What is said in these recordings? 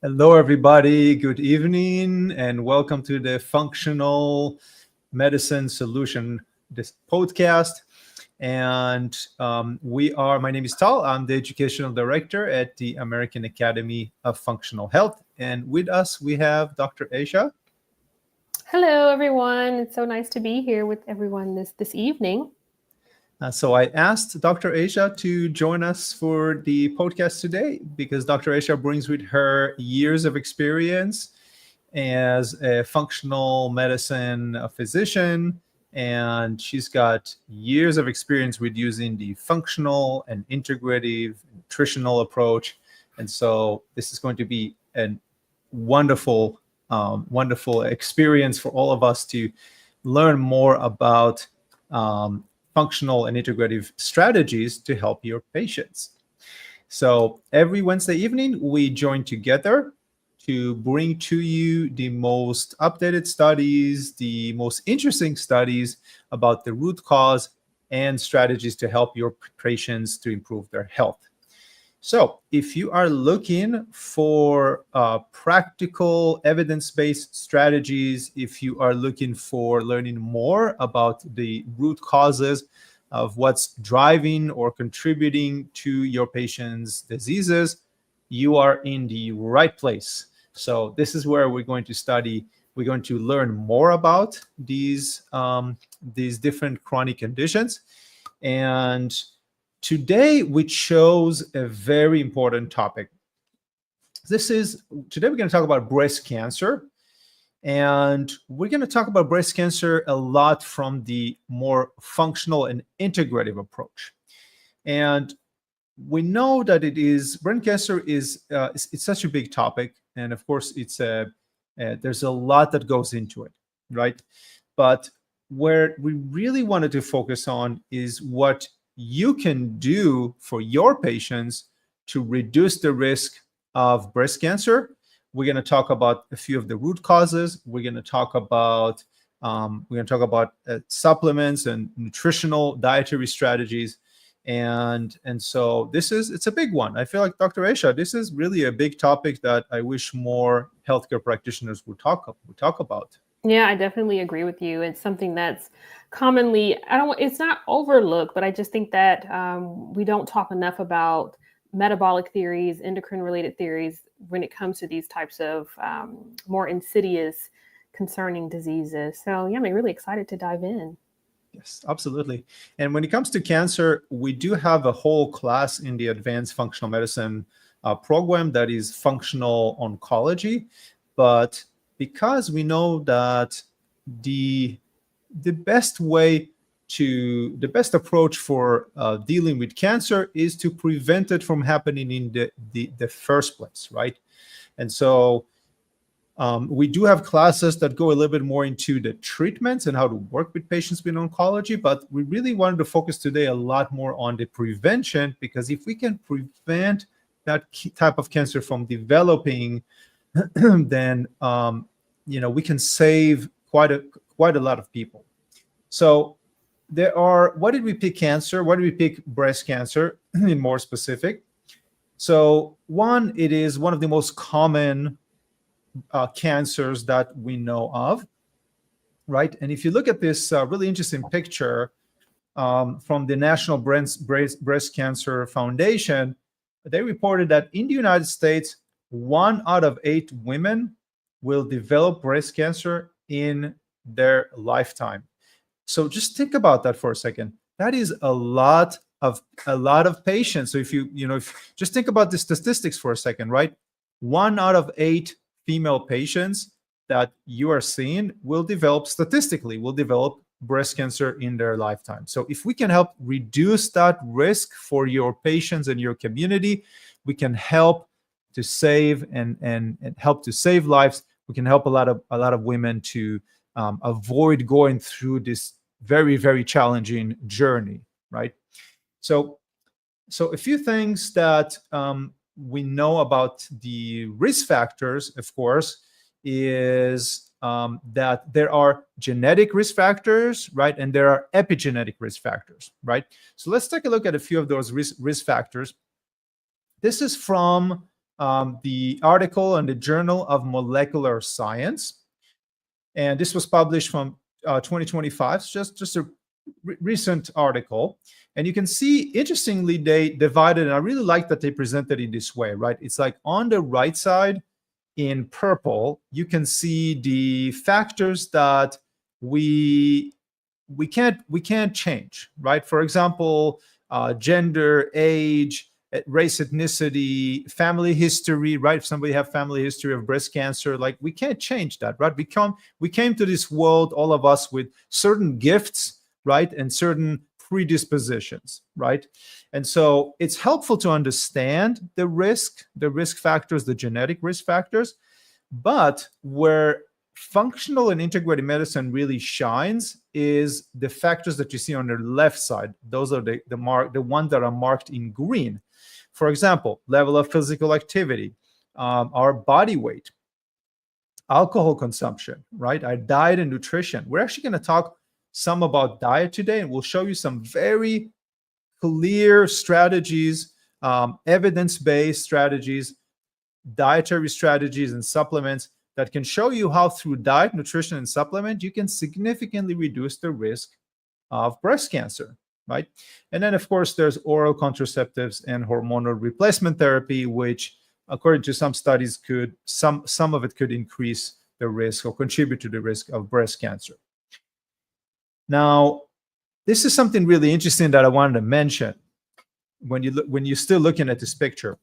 Hello, everybody. Good evening, and welcome to the Functional Medicine Solution this podcast. And my name is Tal. I'm the Educational Director at the American Academy of Functional Health. And with us, we have Dr. Aisha. Hello, everyone. It's so nice to be here with everyone this evening. So I asked Dr. Aisha to join us for the podcast today because Dr. Aisha brings with her years of experience as a functional medicine physician, and she's got years of experience with using the functional and integrative nutritional approach. And so this is going to be a wonderful experience for all of us to learn more about functional and integrative strategies to help your patients. So every Wednesday evening, we join together to bring to you the most updated studies, the most interesting studies about the root cause and strategies to help your patients to improve their health. So if you are looking for practical evidence-based strategies, if you are looking for learning more about the root causes of what's driving or contributing to your patient's diseases, you are in the right place. So this is where we're going to learn more about these different chronic conditions. And today we chose a very important topic. Today we're going to talk about breast cancer. And we're going to talk about breast cancer a lot from the more functional and integrative approach. And we know that breast cancer is it's such a big topic, and of course there's a lot that goes into it, right? But where we really wanted to focus on is what you can do for your patients to reduce the risk of breast cancer. We're going to talk about a few of the root causes. We're going to talk about supplements and nutritional dietary strategies. And so it's a big one. I feel like, Dr. Aisha, this is really a big topic that I wish more healthcare practitioners would talk about. Yeah, I definitely agree with you. It's something that's commonly, it's not overlooked, but I just think that we don't talk enough about metabolic theories, endocrine related theories when it comes to these types of more insidious concerning diseases. So yeah, I'm really excited to dive in. Yes, absolutely. And when it comes to cancer, we do have a whole class in the advanced functional medicine program that is functional oncology. But because we know that the best approach for dealing with cancer is to prevent it from happening in the first place, right? And so we do have classes that go a little bit more into the treatments and how to work with patients with oncology, but we really wanted to focus today a lot more on the prevention, because if we can prevent that type of cancer from developing, then we can save quite a lot of people. So why did we pick cancer? Why did we pick breast cancer in more specific? So one, it is one of the most common cancers that we know of, right? And if you look at this really interesting picture from the National Breast Cancer Foundation, they reported that in the United States, 1 out of 8 women will develop breast cancer in their lifetime. So just think about that for a second. That is a lot of patients. So if if just think about the statistics for a second, right? 1 out of 8 female patients that you are seeing will develop breast cancer in their lifetime. So if we can help reduce that risk for your patients and your community, we can help to save and help to save lives. We can help a lot of women to avoid going through this very, very challenging journey, right? So a few things that we know about the risk factors, of course, is that there are genetic risk factors, right? And there are epigenetic risk factors, right? So let's take a look at a few of those risk factors. This is from the article in the Journal of Molecular Science. And this was published from 2025, just a recent article. And you can see, interestingly, they divided, and I really like that they presented in this way, right? It's like on the right side in purple, you can see the factors that we can't change, right? For example, gender, age, race, ethnicity, family history, right? If somebody have family history of breast cancer, like we can't change that, right? We came to this world, all of us, with certain gifts, right? And certain predispositions, right? And so it's helpful to understand the risk factors, the genetic risk factors. But where functional and integrated medicine really shines is the factors that you see on the left side. Those are the ones that are marked in green. For example, level of physical activity, our body weight, alcohol consumption, right? Our diet and nutrition. We're actually going to talk some about diet today, and we'll show you some very clear strategies, evidence-based strategies, dietary strategies and supplements that can show you how through diet, nutrition, and supplement, you can significantly reduce the risk of breast cancer, right? And then, of course, there's oral contraceptives and hormonal replacement therapy, which, according to some studies, some of it could increase the risk or contribute to the risk of breast cancer. Now, this is something really interesting that I wanted to mention when you're still looking at this picture.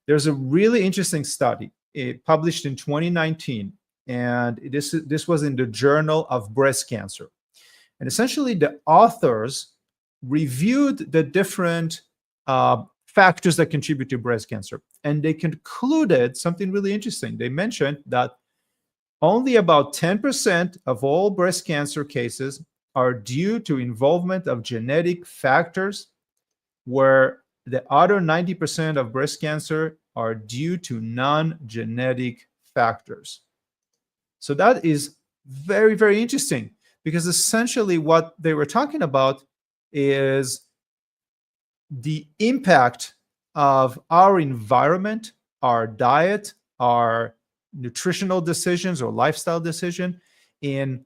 There's a really interesting study published in 2019, and this was in the Journal of Breast Cancer. And essentially, the authors reviewed the different factors that contribute to breast cancer, and they concluded something really interesting. They mentioned that only about 10% of all breast cancer cases are due to involvement of genetic factors, where the other 90% of breast cancer are due to non-genetic factors. So that is very, very interesting, because essentially what they were talking about is the impact of our environment, our diet, our nutritional decisions or lifestyle decision in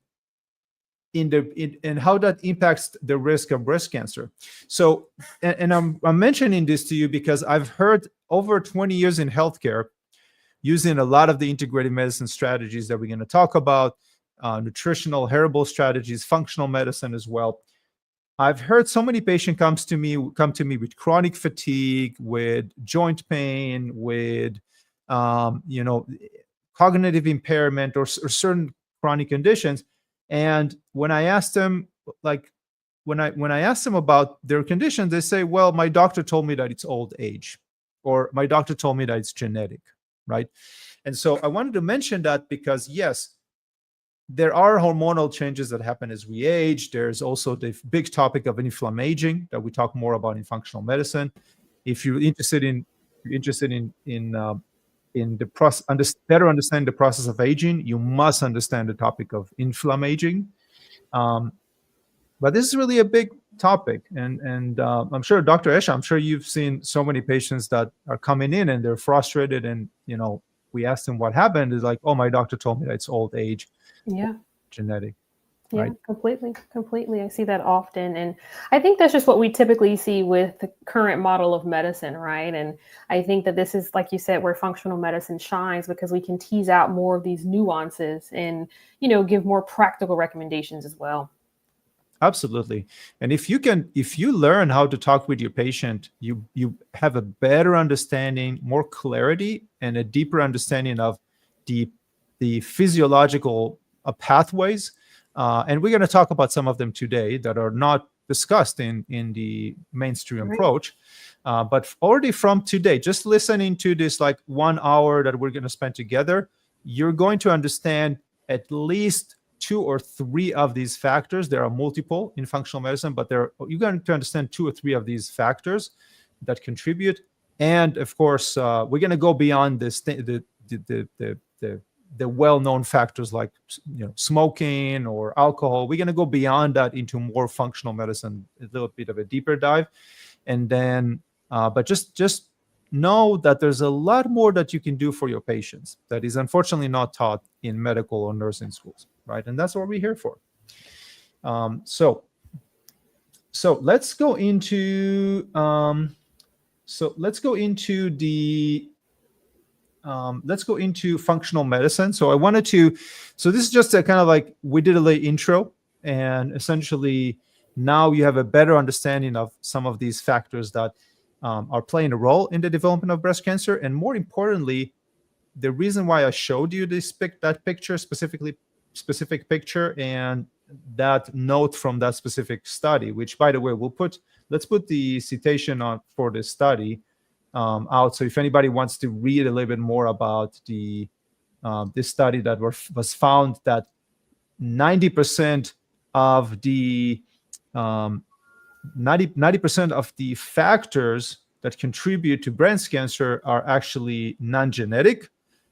how that impacts the risk of breast cancer. So, and I'm mentioning this to you because I've heard over 20 years in healthcare, using a lot of the integrated medicine strategies that we're going to talk about, nutritional, herbal strategies, functional medicine as well. I've heard so many patients come to me with chronic fatigue, with joint pain, with cognitive impairment or certain chronic conditions. And when I asked them, when I asked them about their condition, they say, well, my doctor told me that it's old age, or my doctor told me that it's genetic, right? And so I wanted to mention that because, yes, there are hormonal changes that happen as we age. There's also the big topic of inflammaging that we talk more about in functional medicine. If you're interested in the process, better understand the process of aging, you must understand the topic of inflammaging. But this is really a big topic, and I'm sure, Dr. Esha, I'm sure you've seen so many patients that are coming in and they're frustrated, and we asked them what happened. Is like, oh, my doctor told me that it's old age, genetic. Yeah, right? completely. I see that often. And I think that's just what we typically see with the current model of medicine, right? And I think that this is, like you said, where functional medicine shines, because we can tease out more of these nuances and, give more practical recommendations as well. Absolutely. And if you learn how to talk with your patient, you have a better understanding, more clarity, and a deeper understanding of the physiological pathways. And we're going to talk about some of them today that are not discussed in the mainstream approach. But already from today, just listening to this 1 hour that we're going to spend together, you're going to understand at least 2 or 3 of these factors. There are multiple in functional medicine, but you're going to understand 2 or 3 of these factors that contribute. And of course, we're going to go beyond this, the well-known factors like smoking or alcohol. We're going to go beyond that into more functional medicine, a little bit of a deeper dive. And then, but just know that there's a lot more that you can do for your patients that is unfortunately not taught in medical or nursing schools, right? And that's what we're here for. So let's go into let's go into functional medicine. So this is just a kind of like, we did a little intro, and essentially now you have a better understanding of some of these factors that are playing a role in the development of breast cancer. And more importantly, the reason why I showed you that picture, specific picture, and that note from that specific study, which, by the way, let's put the citation on for this study out. So if anybody wants to read a little bit more about this study that was found that 90% of the 90% of the factors that contribute to breast cancer are actually non-genetic,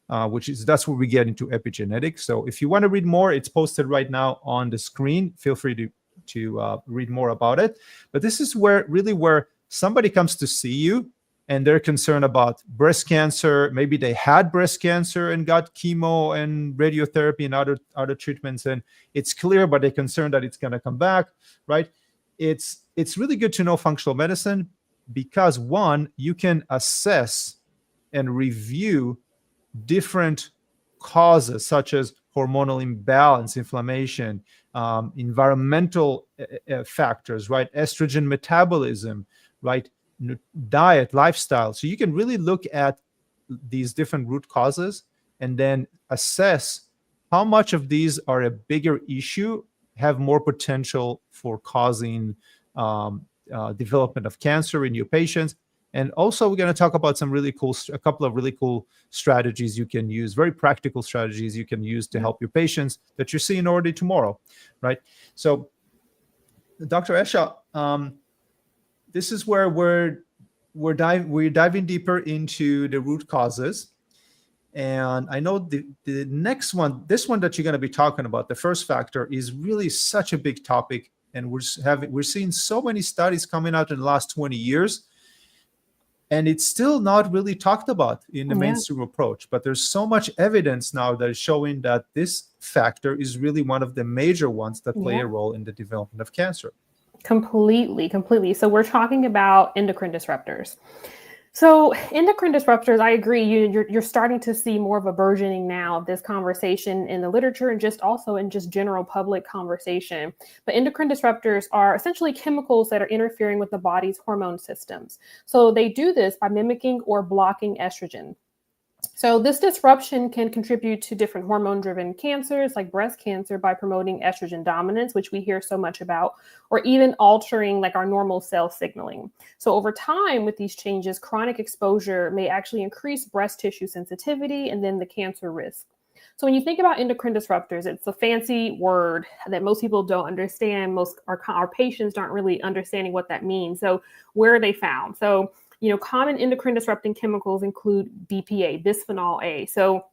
that's where we get into epigenetics. So if you want to read more, it's posted right now on the screen. Feel free to read more about it. But this is where somebody comes to see you and they're concerned about breast cancer. Maybe they had breast cancer and got chemo and radiotherapy and other treatments, and it's clear, but they're concerned that it's going to come back, right? It's really good to know functional medicine because, one, you can assess and review different causes such as hormonal imbalance, inflammation, environmental factors, right? Estrogen metabolism, right? Diet, lifestyle. So you can really look at these different root causes and then assess how much of these are a bigger issue, have more potential for causing development of cancer in your patients. And also, we're going to talk about a couple of really cool strategies you can use, very practical strategies you can use to help your patients that you're seeing already tomorrow, right? So, Dr. Esha, this is where we're diving deeper into the root causes. And I know the next one, this one that you're going to be talking about, the first factor, is really such a big topic. And we're seeing so many studies coming out in the last 20 years. And it's still not really talked about in the mainstream approach. But there's so much evidence now that is showing that this factor is really one of the major ones that play a role in the development of cancer. Completely. So we're talking about endocrine disruptors. So endocrine disruptors, I agree, you're starting to see more of a burgeoning now of this conversation in the literature and just also in just general public conversation. But endocrine disruptors are essentially chemicals that are interfering with the body's hormone systems. So they do this by mimicking or blocking estrogen. So this disruption can contribute to different hormone-driven cancers like breast cancer by promoting estrogen dominance, which we hear so much about, or even altering like our normal cell signaling. So over time with these changes, chronic exposure may actually increase breast tissue sensitivity and then the cancer risk. So when you think about endocrine disruptors, it's a fancy word that most people don't understand. Most our patients aren't really understanding what that means. So where are they found? So common endocrine disrupting chemicals include BPA, bisphenol A. So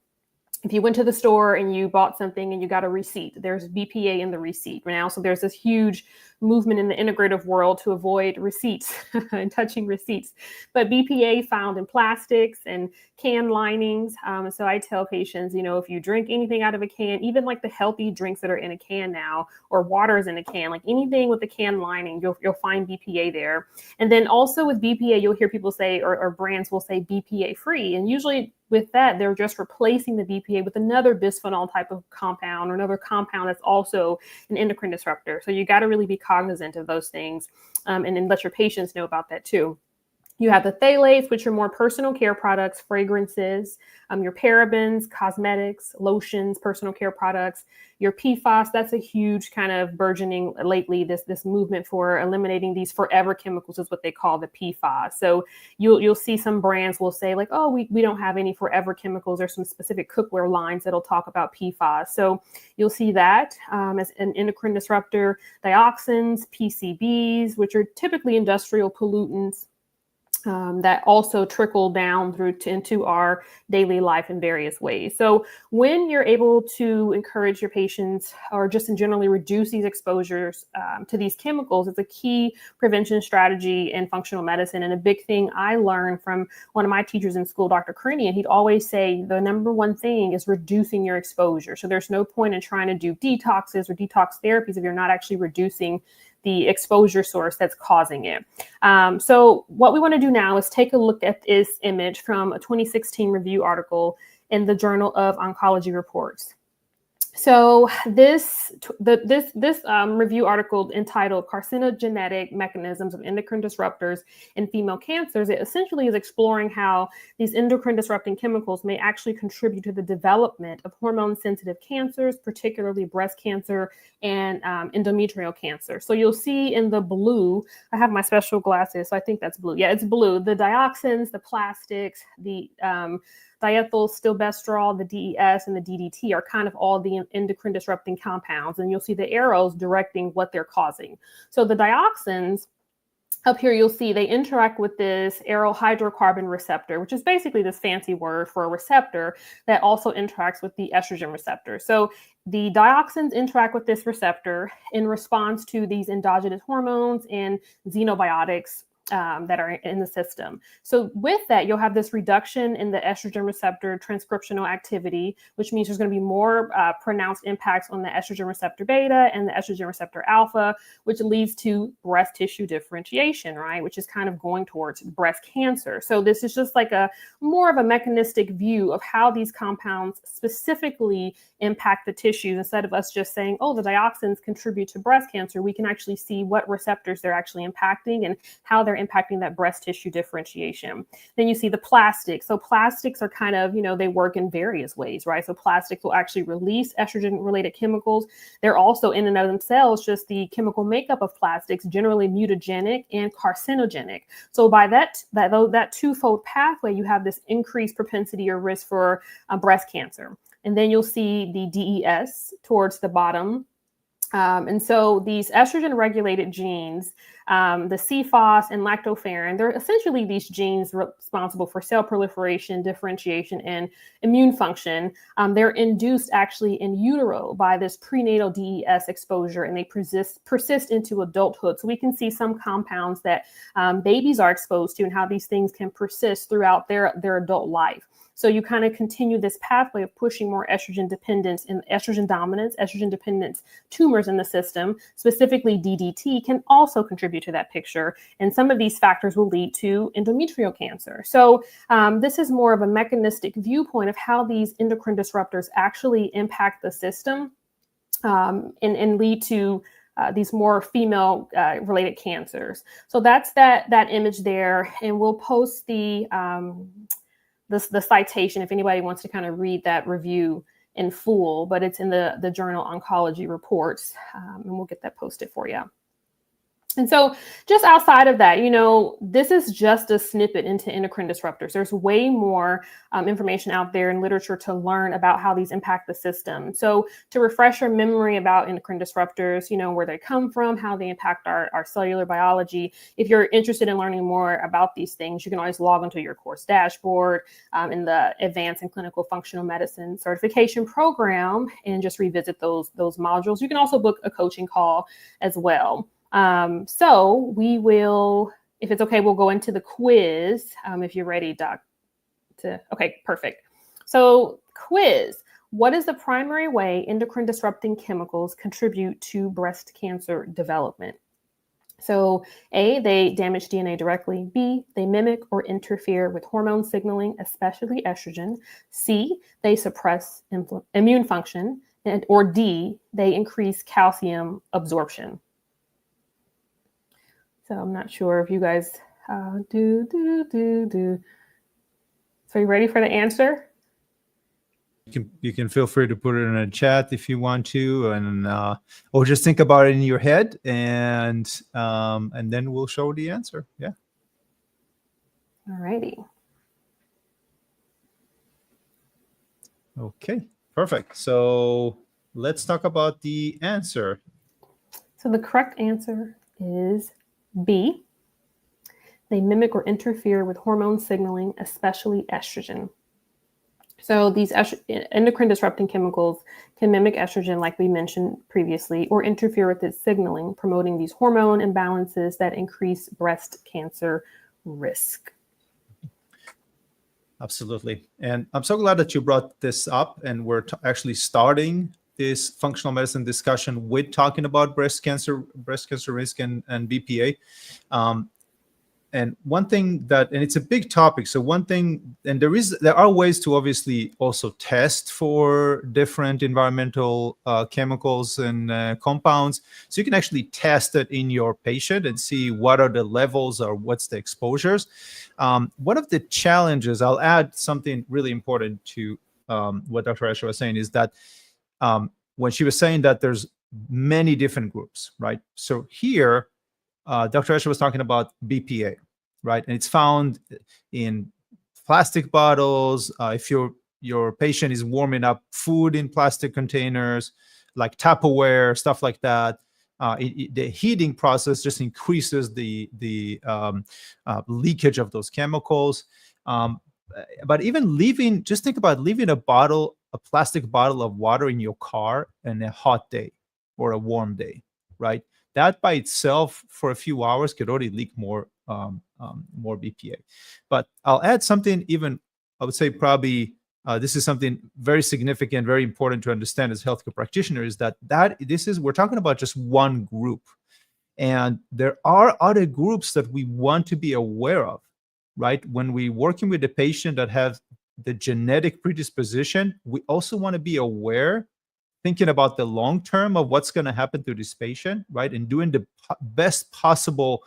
if you went to the store and you bought something and you got a receipt, there's BPA in the receipt now. So there's this huge movement in the integrative world to avoid receipts and touching receipts. But BPA found in plastics and can linings. So I tell patients, if you drink anything out of a can, even like the healthy drinks that are in a can now, or waters in a can, like anything with the can lining, you'll find BPA there. And then also with BPA, you'll hear people say, or brands will say BPA free. And usually with that, they're just replacing the BPA with another bisphenol type of compound or another compound that's also an endocrine disruptor. So you got to really be cognizant of those things and then let your patients know about that too. You have the phthalates, which are more personal care products, fragrances, your parabens, cosmetics, lotions, personal care products, your PFAS. That's a huge kind of burgeoning lately, this movement for eliminating these forever chemicals is what they call the PFAS. So you'll see some brands will say like, oh, we don't have any forever chemicals. There's some specific cookware lines that'll talk about PFAS. So you'll see that as an endocrine disruptor, dioxins, PCBs, which are typically industrial pollutants. that also trickle down into our daily life in various ways. So when you're able to encourage your patients or just in generally reduce these exposures to these chemicals, it's a key prevention strategy in functional medicine. And a big thing I learned from one of my teachers in school, Dr. Carrini, and he'd always say the number one thing is reducing your exposure. So there's no point in trying to do detoxes or detox therapies if you're not actually reducing the exposure source that's causing it. So what we want to do now is take a look at this image from a 2016 review article in the Journal of Oncology Reports. So this review article entitled Carcinogenic Mechanisms of Endocrine Disruptors in Female Cancers, it essentially is exploring how these endocrine disrupting chemicals may actually contribute to the development of hormone-sensitive cancers, particularly breast cancer and endometrial cancer. So you'll see in the blue, I have my special glasses, so I think that's blue. Yeah, it's blue. The dioxins, the plastics, the diethyl stilbestrol, the DES, and the DDT are kind of all the endocrine disrupting compounds. And you'll see the arrows directing what they're causing. So the dioxins, up here, you'll see they interact with this aryl hydrocarbon receptor, which is basically this fancy word for a receptor that also interacts with the estrogen receptor. So the dioxins interact with this receptor in response to these endogenous hormones and xenobiotics that are in the system. So with that, you'll have this reduction in the estrogen receptor transcriptional activity, which means there's going to be more pronounced impacts on the estrogen receptor beta and the estrogen receptor alpha, which leads to breast tissue differentiation, right? Which is kind of going towards breast cancer. So this is just like a more of a mechanistic view of how these compounds specifically impact the tissues. Instead of us just saying, oh, the dioxins contribute to breast cancer, we can actually see what receptors they're actually impacting and how they're impacting that breast tissue differentiation. Then you see the plastics. So plastics are kind of, they work in various ways, right? So plastics will actually release estrogen-related chemicals. They're also in and of themselves, just the chemical makeup of plastics, generally mutagenic and carcinogenic. So by that twofold pathway, you have this increased propensity or risk for breast cancer. And then you'll see the DES towards the bottom. And so these estrogen-regulated genes, the CFOS and lactoferrin, they're essentially these genes responsible for cell proliferation, differentiation, and immune function. They're induced actually in utero by this prenatal DES exposure, and they persist into adulthood. So we can see some compounds that babies are exposed to and how these things can persist throughout their adult life. So you kind of continue this pathway of pushing more estrogen dependence and estrogen dominance, estrogen dependence tumors in the system, specifically DDT, can also contribute to that picture. And some of these factors will lead to endometrial cancer. So this is more of a mechanistic viewpoint of how these endocrine disruptors actually impact the system and lead to these more female related cancers. So that's that image there. And we'll post the citation if anybody wants to kind of read that review in full, but it's in the Journal Oncology Reports, and we'll get that posted for you. And so just outside of that, this is just a snippet into endocrine disruptors. There's way more information out there in literature to learn about how these impact the system. So to refresh your memory about endocrine disruptors, where they come from, how they impact our cellular biology. If you're interested in learning more about these things, you can always log into your course dashboard in the Advanced in Clinical Functional Medicine certification program and just revisit those modules. You can also book a coaching call as well. So we will, if it's okay, we'll go into the quiz. If you're ready, Doc. Okay, perfect. So quiz, what is the primary way endocrine disrupting chemicals contribute to breast cancer development? So A, they damage DNA directly. B, they mimic or interfere with hormone signaling, especially estrogen. C, they suppress immune function. Or D, they increase calcium absorption. So I'm not sure if you guys So are you ready for the answer? You can feel free to put it in a chat if you want to, and or just think about it in your head, and then we'll show the answer. Yeah. All righty. Okay, perfect. So let's talk about the answer. So the correct answer is B. They mimic or interfere with hormone signaling, especially estrogen. So these endocrine disrupting chemicals can mimic estrogen, like we mentioned previously, or interfere with its signaling, promoting these hormone imbalances that increase breast cancer risk. Absolutely. And I'm so glad that you brought this up, and we're actually starting this functional medicine discussion with talking about breast cancer risk and BPA. And one thing that, and it's a big topic. So one thing, and there are ways to obviously also test for different environmental chemicals and compounds. So you can actually test it in your patient and see what are the levels or what's the exposures. One of the challenges, I'll add something really important to what Dr. Escher was saying, is that when she was saying that there's many different groups, right? So here, Dr. Escher was talking about BPA, right? And it's found in plastic bottles. If your patient is warming up food in plastic containers, like Tupperware, stuff like that, the heating process just increases the leakage of those chemicals. But even just think about leaving a plastic bottle of water in your car on a hot day or a warm day, right? That by itself for a few hours could already leak more BPA. But I'll add something even, I would say probably this is something very significant, very important to understand as healthcare practitioners, we're talking about just one group. And there are other groups that we want to be aware of, right? When we're working with a patient that has the genetic predisposition, we also want to be aware, thinking about the long term of what's going to happen to this patient, right? And doing the best possible,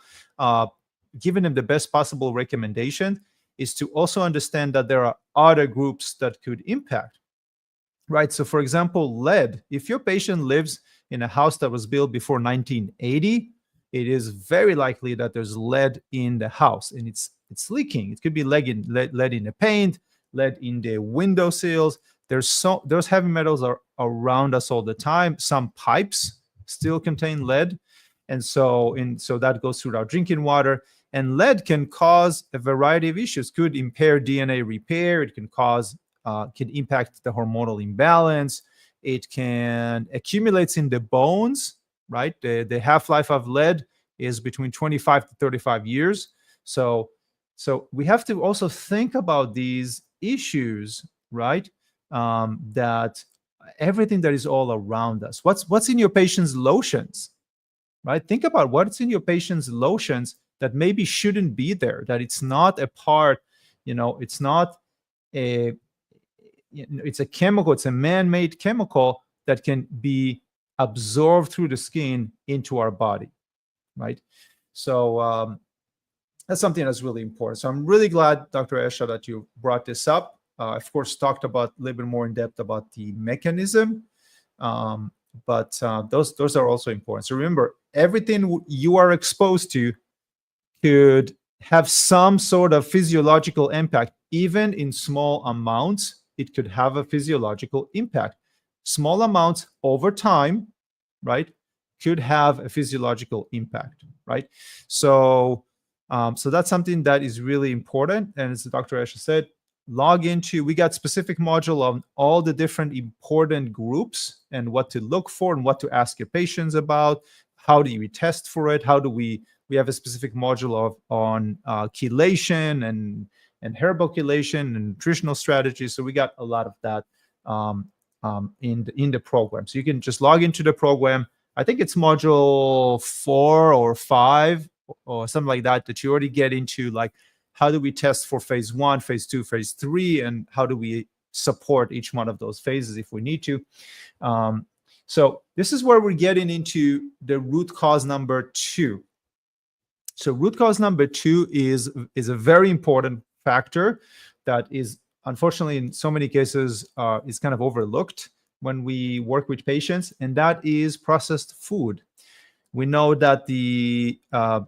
giving them the best possible recommendation, is to also understand that there are other groups that could impact, right? So for example, lead. If your patient lives in a house that was built before 1980, it is very likely that there's lead in the house and it's leaking. It could be lead in the paint, lead in the windowsills. Those heavy metals are around us all the time. Some pipes still contain lead, and so that goes through our drinking water. And lead can cause a variety of issues. Could impair DNA repair. It can impact the hormonal imbalance. It can accumulate in the bones, right? The half-life of lead is between 25 to 35 years. So we have to also think about these issues, right? That everything that is all around us. What's in your patient's lotions, right? Think about what's in your patient's lotions that maybe shouldn't be there, that it's not a part, it's not it's a chemical, it's a man-made chemical that can be absorbed through the skin into our body, right? So that's something that's really important. So I'm really glad, Dr. Escher, that you brought this up. Of course, talked about a little bit more in depth about the mechanism, but those are also important. So remember, everything you are exposed to could have some sort of physiological impact. Even in small amounts, it could have a physiological impact. Small amounts over time, right, could have a physiological impact, right? So that's something that is really important. And as Dr. Escher said, we got specific module on all the different important groups and what to look for and what to ask your patients about. How do we test for it? How do we have a specific module on chelation and herbal chelation and nutritional strategies. So we got a lot of that in the program. So you can just log into the program. I think it's module 4 or 5 or something like that you already get into, like, how do we test for phase 1, phase 2, phase 3, and how do we support each one of those phases if we need to. So this is where we're getting into the root cause number 2. So root cause number 2 is a very important factor that is, unfortunately, in so many cases, is kind of overlooked when we work with patients, and that is processed food. We know that the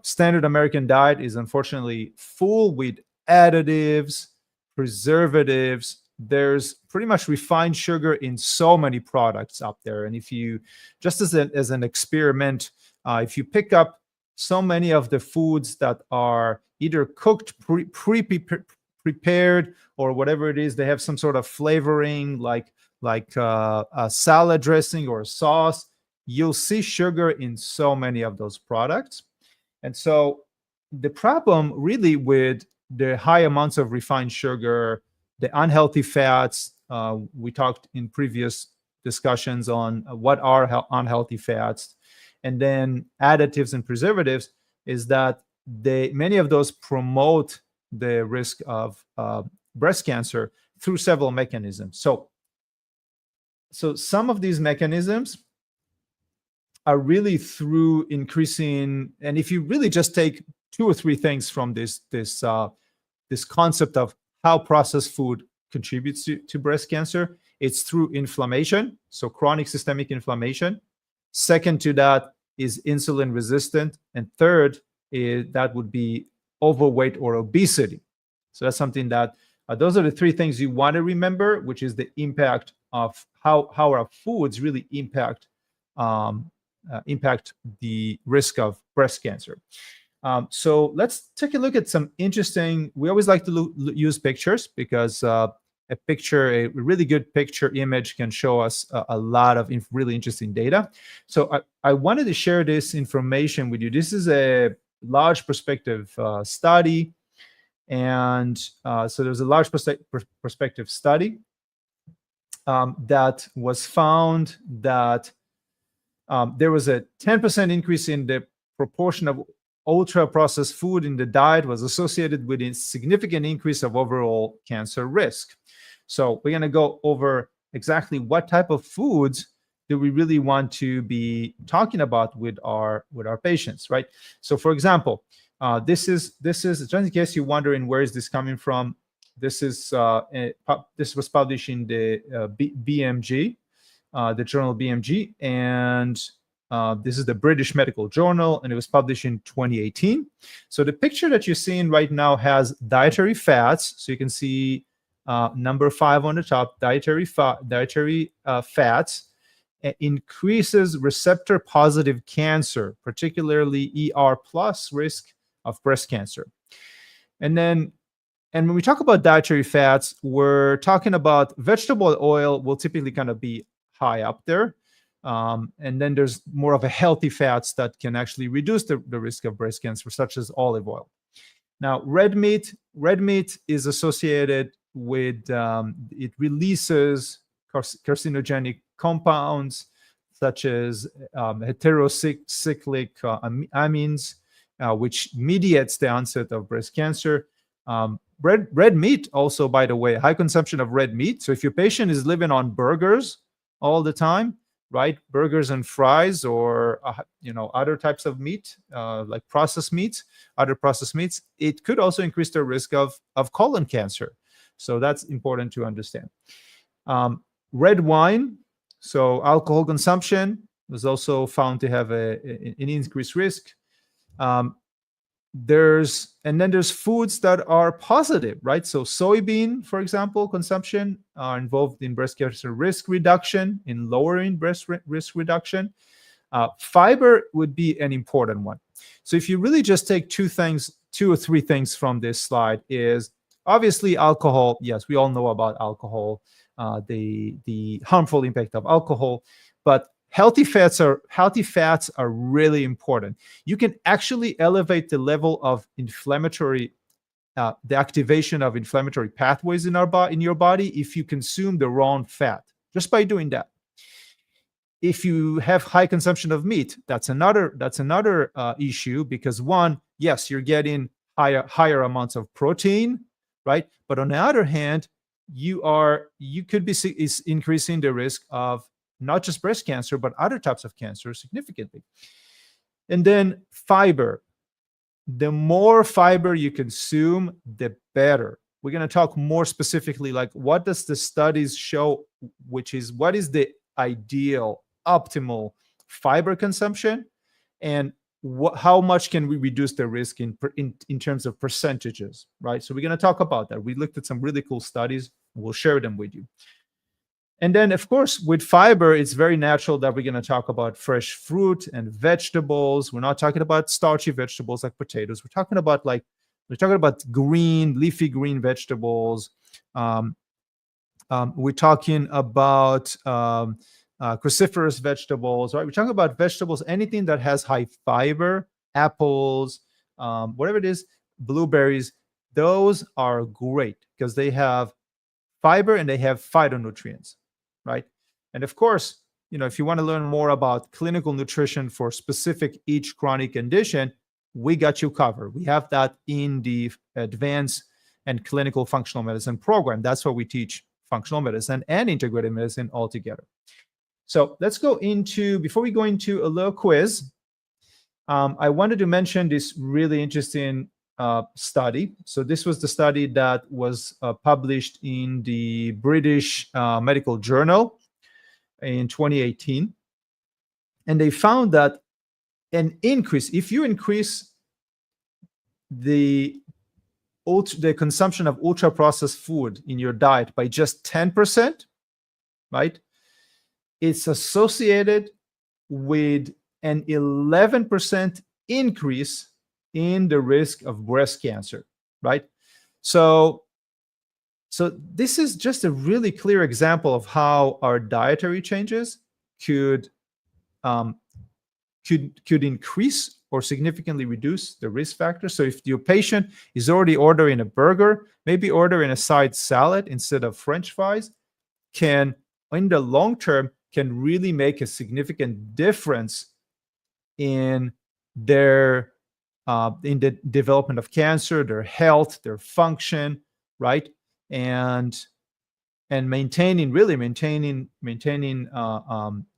standard American diet is unfortunately full with additives, preservatives. There's pretty much refined sugar in so many products out there. And if you, just as an experiment, if you pick up so many of the foods that are either cooked, prepared, or whatever it is, they have some sort of flavoring, like a salad dressing or a sauce. You'll see sugar in so many of those products. And so the problem really with the high amounts of refined sugar, the unhealthy fats, we talked in previous discussions on what are unhealthy fats, and then additives and preservatives, is that many of those promote the risk of breast cancer through several mechanisms. So some of these mechanisms are really through increasing, and if you really just take 2 or 3 things from this concept of how processed food contributes to breast cancer, it's through inflammation, so chronic systemic inflammation. Second to that is insulin resistant, and third that would be overweight or obesity. So that's something that those are the 3 things you want to remember, which is the impact of how our foods really impact the risk of breast cancer. So let's take a look at some interesting. We always like to use pictures because a really good picture image can show us a lot of really interesting data. So I wanted to share this information with you. This is a large prospective study. And so there's a large prospective study that was found that there was a 10% increase in the proportion of ultra-processed food in the diet was associated with a significant increase of overall cancer risk. So we're going to go over exactly what type of foods do we really want to be talking about with our patients, right? So for example, this is just in case you're wondering where is this coming from. This was published in the BMG, the journal BMG, and this is the British Medical Journal, and it was published in 2018. So the picture that you're seeing right now has dietary fats. So you can see number 5 on the top, dietary fats increases receptor positive cancer, particularly ER plus risk of breast cancer. And when we talk about dietary fats, we're talking about vegetable oil will typically kind of be high up there. And then there's more of a healthy fats that can actually reduce the risk of breast cancer, such as olive oil. Now, red meat is associated with, it releases carcinogenic compounds such as heterocyclic amines, which mediates the onset of breast cancer. Red meat also, by the way, high consumption of red meat. So if your patient is living on burgers all the time, right, burgers and fries, or other types of meat, like processed meats, other processed meats, it could also increase the risk of colon cancer. So that's important to understand. Red wine, so alcohol consumption, was also found to have an increased risk. There's foods that are positive, right? So soybean, for example, consumption are involved in breast cancer risk reduction, in lowering breast risk reduction. Fiber would be an important one. So if you really just take 2 or 3 things from this slide, is obviously alcohol. Yes, we all know about alcohol, the harmful impact of alcohol, but healthy fats are really important. You can actually elevate the level of inflammatory, the activation of inflammatory pathways in your body if you consume the wrong fat, just by doing that. If you have high consumption of meat, that's another issue, because one, yes, you're getting higher amounts of protein, right? But on the other hand, you could be increasing the risk of not just breast cancer, but other types of cancer significantly. And then fiber. The more fiber you consume, the better. We're going to talk more specifically, like what does the studies show, which is what is the ideal, optimal fiber consumption, and how much can we reduce the risk in terms of percentages, right? So we're going to talk about that. We looked at some really cool studies. We'll share them with you. And then, of course, with fiber, it's very natural that we're going to talk about fresh fruit and vegetables. We're not talking about starchy vegetables like potatoes. We're talking about green, leafy green vegetables. We're talking about cruciferous vegetables, right? We're talking about vegetables, anything that has high fiber, apples, whatever it is, blueberries. Those are great because they have fiber and they have phytonutrients, right? And of course, if you want to learn more about clinical nutrition for specific each chronic condition, we got you covered. We have that in the advanced and clinical functional medicine program. That's where we teach functional medicine and integrative medicine all together. So let's go into, before we go into a little quiz, I wanted to mention this really interesting study. So this was the study that was published in the British Medical Journal in 2018. And they found that if you increase the consumption of ultra-processed food in your diet by just 10%, right? It's associated with an 11% increase in the risk of breast cancer, right? So this is just a really clear example of how our dietary changes could increase or significantly reduce the risk factor. So if your patient is already ordering a burger, maybe ordering a side salad instead of French fries, in the long term, can really make a significant difference in their in the development of cancer, their health, their function, right? And maintaining the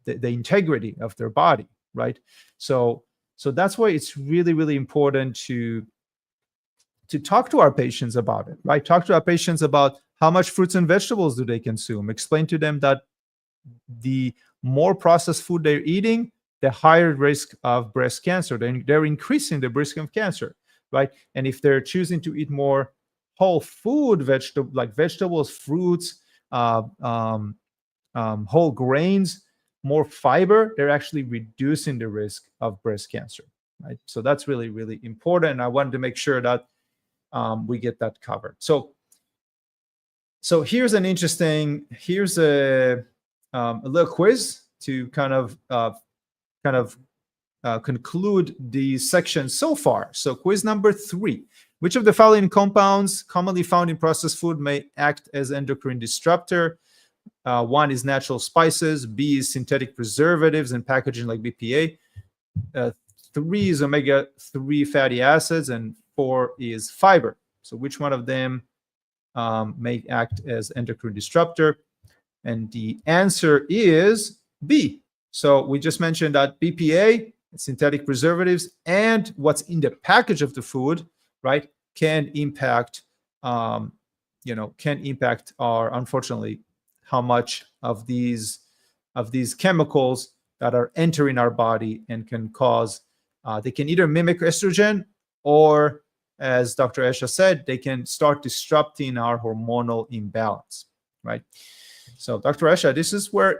integrity of their body, right? So that's why it's really, really important to talk to our patients about it, right? Talk to our patients about how much fruits and vegetables do they consume. Explain to them that the more processed food they're eating, the higher risk of breast cancer. They're increasing the risk of cancer, right? And if they're choosing to eat more whole food vegetables, fruits, whole grains, more fiber, they're actually reducing the risk of breast cancer, right? So that's really, really important. I wanted to make sure that we get that covered. So here's a little quiz to kind of conclude the section so far. So quiz number 3. Which of the following compounds commonly found in processed food may act as endocrine disruptor? 1 is natural spices. B is synthetic preservatives and packaging like BPA. 3 is omega-3 fatty acids. And 4 is fiber. So which one of them may act as endocrine disruptor? And the answer is B. So we just mentioned that BPA, synthetic preservatives, and what's in the package of the food, right, can impact unfortunately, how much of these chemicals that are entering our body and can cause, they can either mimic estrogen or, as Dr. Esha said, they can start disrupting our hormonal imbalance, right? So, Dr. Esha, this is where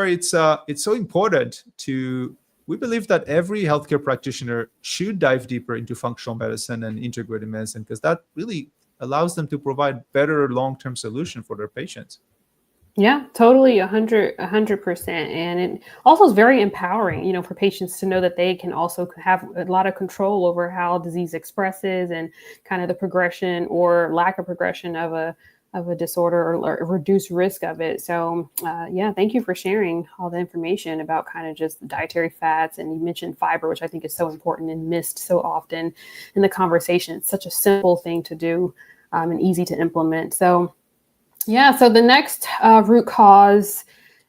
it's so important to. We believe that every healthcare practitioner should dive deeper into functional medicine and integrative medicine because that really allows them to provide better long-term solution for their patients. Yeah, totally, 100%. And it also is very empowering, for patients to know that they can also have a lot of control over how disease expresses and kind of the progression or lack of progression of a disorder or a reduced risk of it. So thank you for sharing all the information about kind of just dietary fats. And you mentioned fiber, which I think is so important and missed so often in the conversation. It's such a simple thing to do and easy to implement. So the next root cause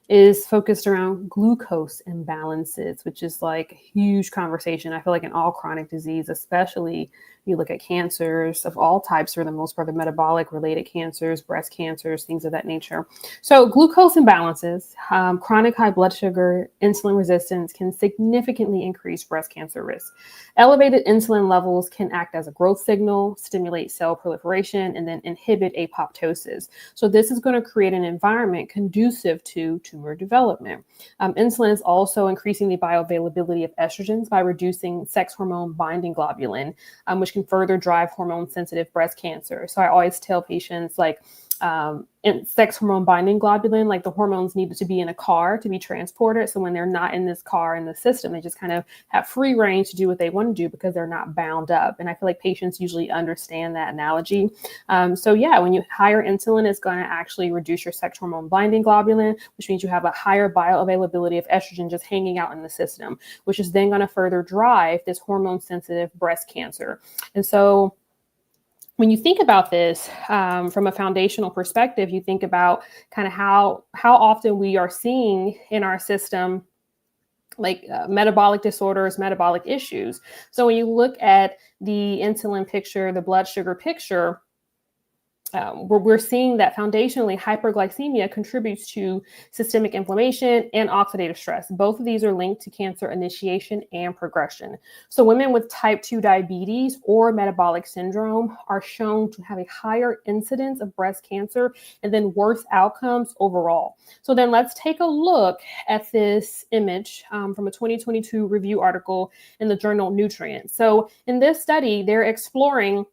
is focused around glucose imbalances, which is like a huge conversation. I feel like in all chronic disease, especially you look at cancers of all types for the most part, the metabolic related cancers, breast cancers, things of that nature. So glucose imbalances, chronic high blood sugar, insulin resistance can significantly increase breast cancer risk. Elevated insulin levels can act as a growth signal, stimulate cell proliferation, and then inhibit apoptosis. So this is going to create an environment conducive to tumor development. Insulin is also increasing the bioavailability of estrogens by reducing sex hormone binding globulin, which can further drive hormone-sensitive breast cancer. So I always tell patients, like, in sex hormone binding globulin, like the hormones needed to be in a car to be transported. So when they're not in this car in the system, they just kind of have free range to do what they want to do because they're not bound up. And I feel like patients usually understand that analogy. So yeah, when you higher insulin, it's going to actually reduce your sex hormone binding globulin, which means you have a higher bioavailability of estrogen just hanging out in the system, which is then going to further drive this hormone sensitive breast cancer. And so when you think about this from a foundational perspective, you think about kind of how often we are seeing in our system like metabolic disorders, metabolic issues. So when you look at the insulin picture, the blood sugar picture, we're seeing that foundationally hyperglycemia contributes to systemic inflammation and oxidative stress. Both of these are linked to cancer initiation and progression. So women with type 2 diabetes or metabolic syndrome are shown to have a higher incidence of breast cancer and then worse outcomes overall. So then let's take a look at this image from a 2022 review article in the journal Nutrient. So in this study, they're exploring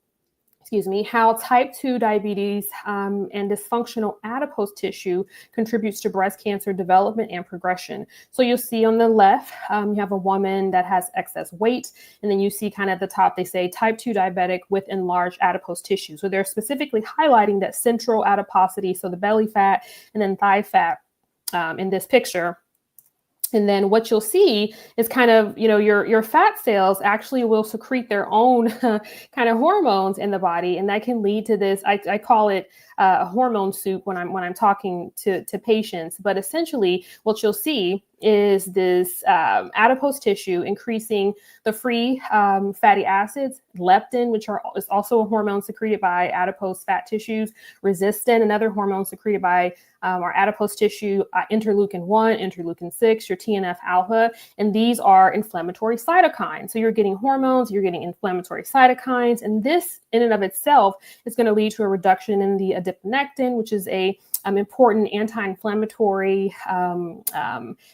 how type 2 diabetes and dysfunctional adipose tissue contributes to breast cancer development and progression. So you'll see on the left, you have a woman that has excess weight, and then you see kind of at the top, they say type 2 diabetic with enlarged adipose tissue. So they're specifically highlighting that central adiposity, so the belly fat and then thigh fat in this picture. And then what you'll see is kind of, your fat cells actually will secrete their own kind of hormones in the body. And that can lead to this, I call it a hormone soup when I'm talking to patients. But essentially what you'll see is this adipose tissue increasing the free fatty acids, leptin, which is also a hormone secreted by adipose fat tissues, resistin, another hormone secreted by our adipose tissue, interleukin 1, interleukin 6, your TNF alpha, and these are inflammatory cytokines. So you're getting hormones, you're getting inflammatory cytokines, and this in and of itself is going to lead to a reduction in the adiponectin, which is a important anti-inflammatory,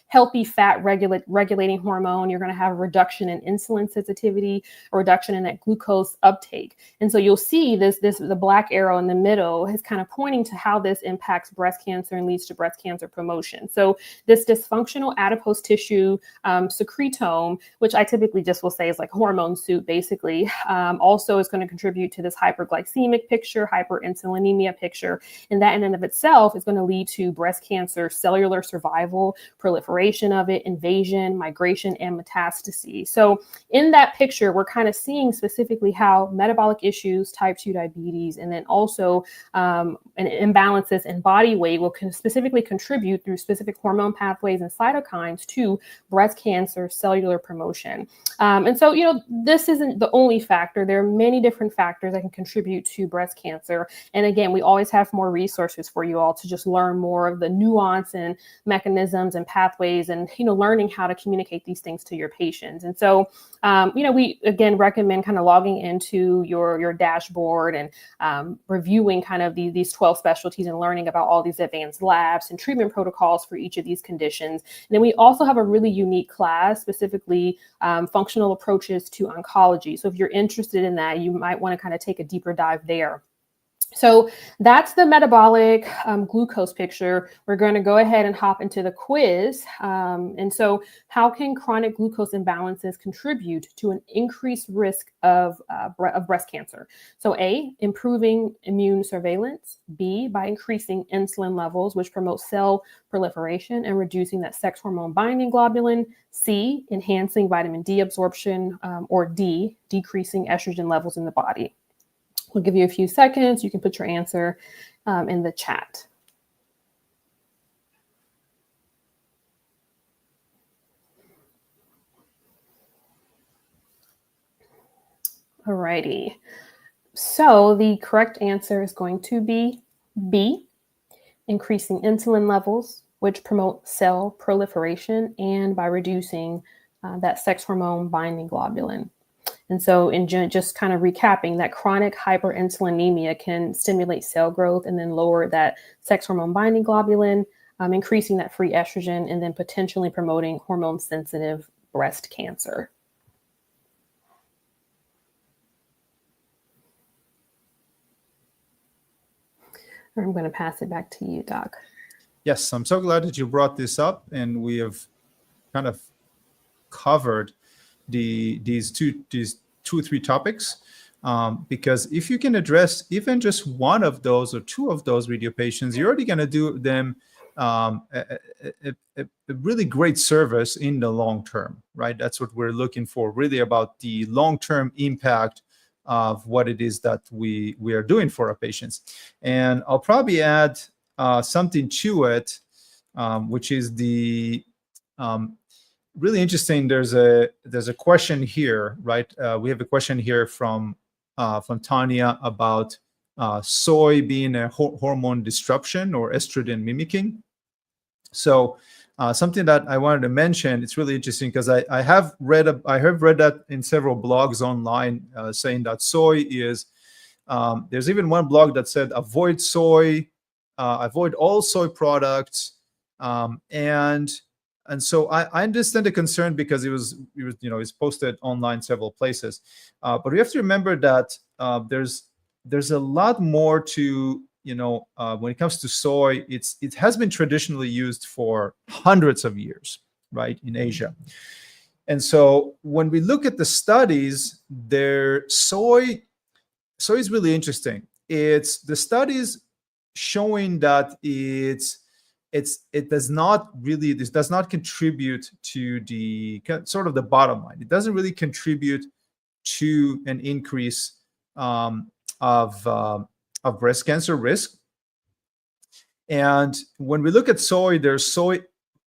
healthy fat regulating hormone. You're going to have a reduction in insulin sensitivity, a reduction in that glucose uptake. And so you'll see the black arrow in the middle is kind of pointing to how this impacts breast cancer and leads to breast cancer promotion. So this dysfunctional adipose tissue secretome, which I typically just will say is like hormone soup, basically, also is going to contribute to this hyperglycemic picture, hyperinsulinemia picture. And that in and of itself is going to lead to breast cancer, cellular survival, proliferation of it, invasion, migration, and metastases. So in that picture, we're kind of seeing specifically how metabolic issues, type 2 diabetes, and then also imbalances in body weight will specifically contribute through specific hormone pathways and cytokines to breast cancer cellular promotion. And so, this isn't the only factor. There are many different factors that can contribute to breast cancer. And again, we always have more resources for you all to just learn more of the nuance and mechanisms and pathways and, learning how to communicate these things to your patients. And so, we again recommend kind of logging into your dashboard and reviewing kind of these 12 specialties and learning about all these advanced labs and treatment protocols for each of these conditions. And then we also have a really unique class, specifically functional approaches to oncology. So if you're interested in that, you might want to kind of take a deeper dive there. So that's the metabolic glucose picture. We're going to go ahead and hop into the quiz. And so how can chronic glucose imbalances contribute to an increased risk of breast cancer? So A, improving immune surveillance. B, by increasing insulin levels, which promotes cell proliferation and reducing that sex hormone binding globulin. C, enhancing vitamin D absorption. Or D, decreasing estrogen levels in the body. We'll give you a few seconds. You can put your answer in the chat. Alrighty. So the correct answer is going to be B, increasing insulin levels, which promote cell proliferation and by reducing that sex hormone binding globulin. And so, just kind of recapping, that chronic hyperinsulinemia can stimulate cell growth and then lower that sex hormone binding globulin, increasing that free estrogen, and then potentially promoting hormone sensitive breast cancer. I'm going to pass it back to you, Doc. Yes, I'm so glad that you brought this up, and we have kind of covered these two or three topics, because if you can address even just one of those or two of those with your patients, you're already going to do them a really great service in the long term, right? That's what we're looking for, really, about the long-term impact of what it is that we are doing for our patients. And I'll probably add something to it, which is the really interesting. There's a question here, right? We have a question here from Tanya about soy being a hormone disruption or estrogen mimicking. So something that I wanted to mention, it's really interesting because I have read that in several blogs online, saying that soy is, there's even one blog that said avoid soy, avoid all soy products, and so I understand the concern because it was it's posted online several places, but we have to remember that there's a lot more to when it comes to soy. It has been traditionally used for hundreds of years, right, in Asia. And so when we look at the studies, soy is really interesting. It's the studies showing that this does not contribute to the sort of the bottom line. It doesn't really contribute to an increase of breast cancer risk. And when we look at soy, there's soy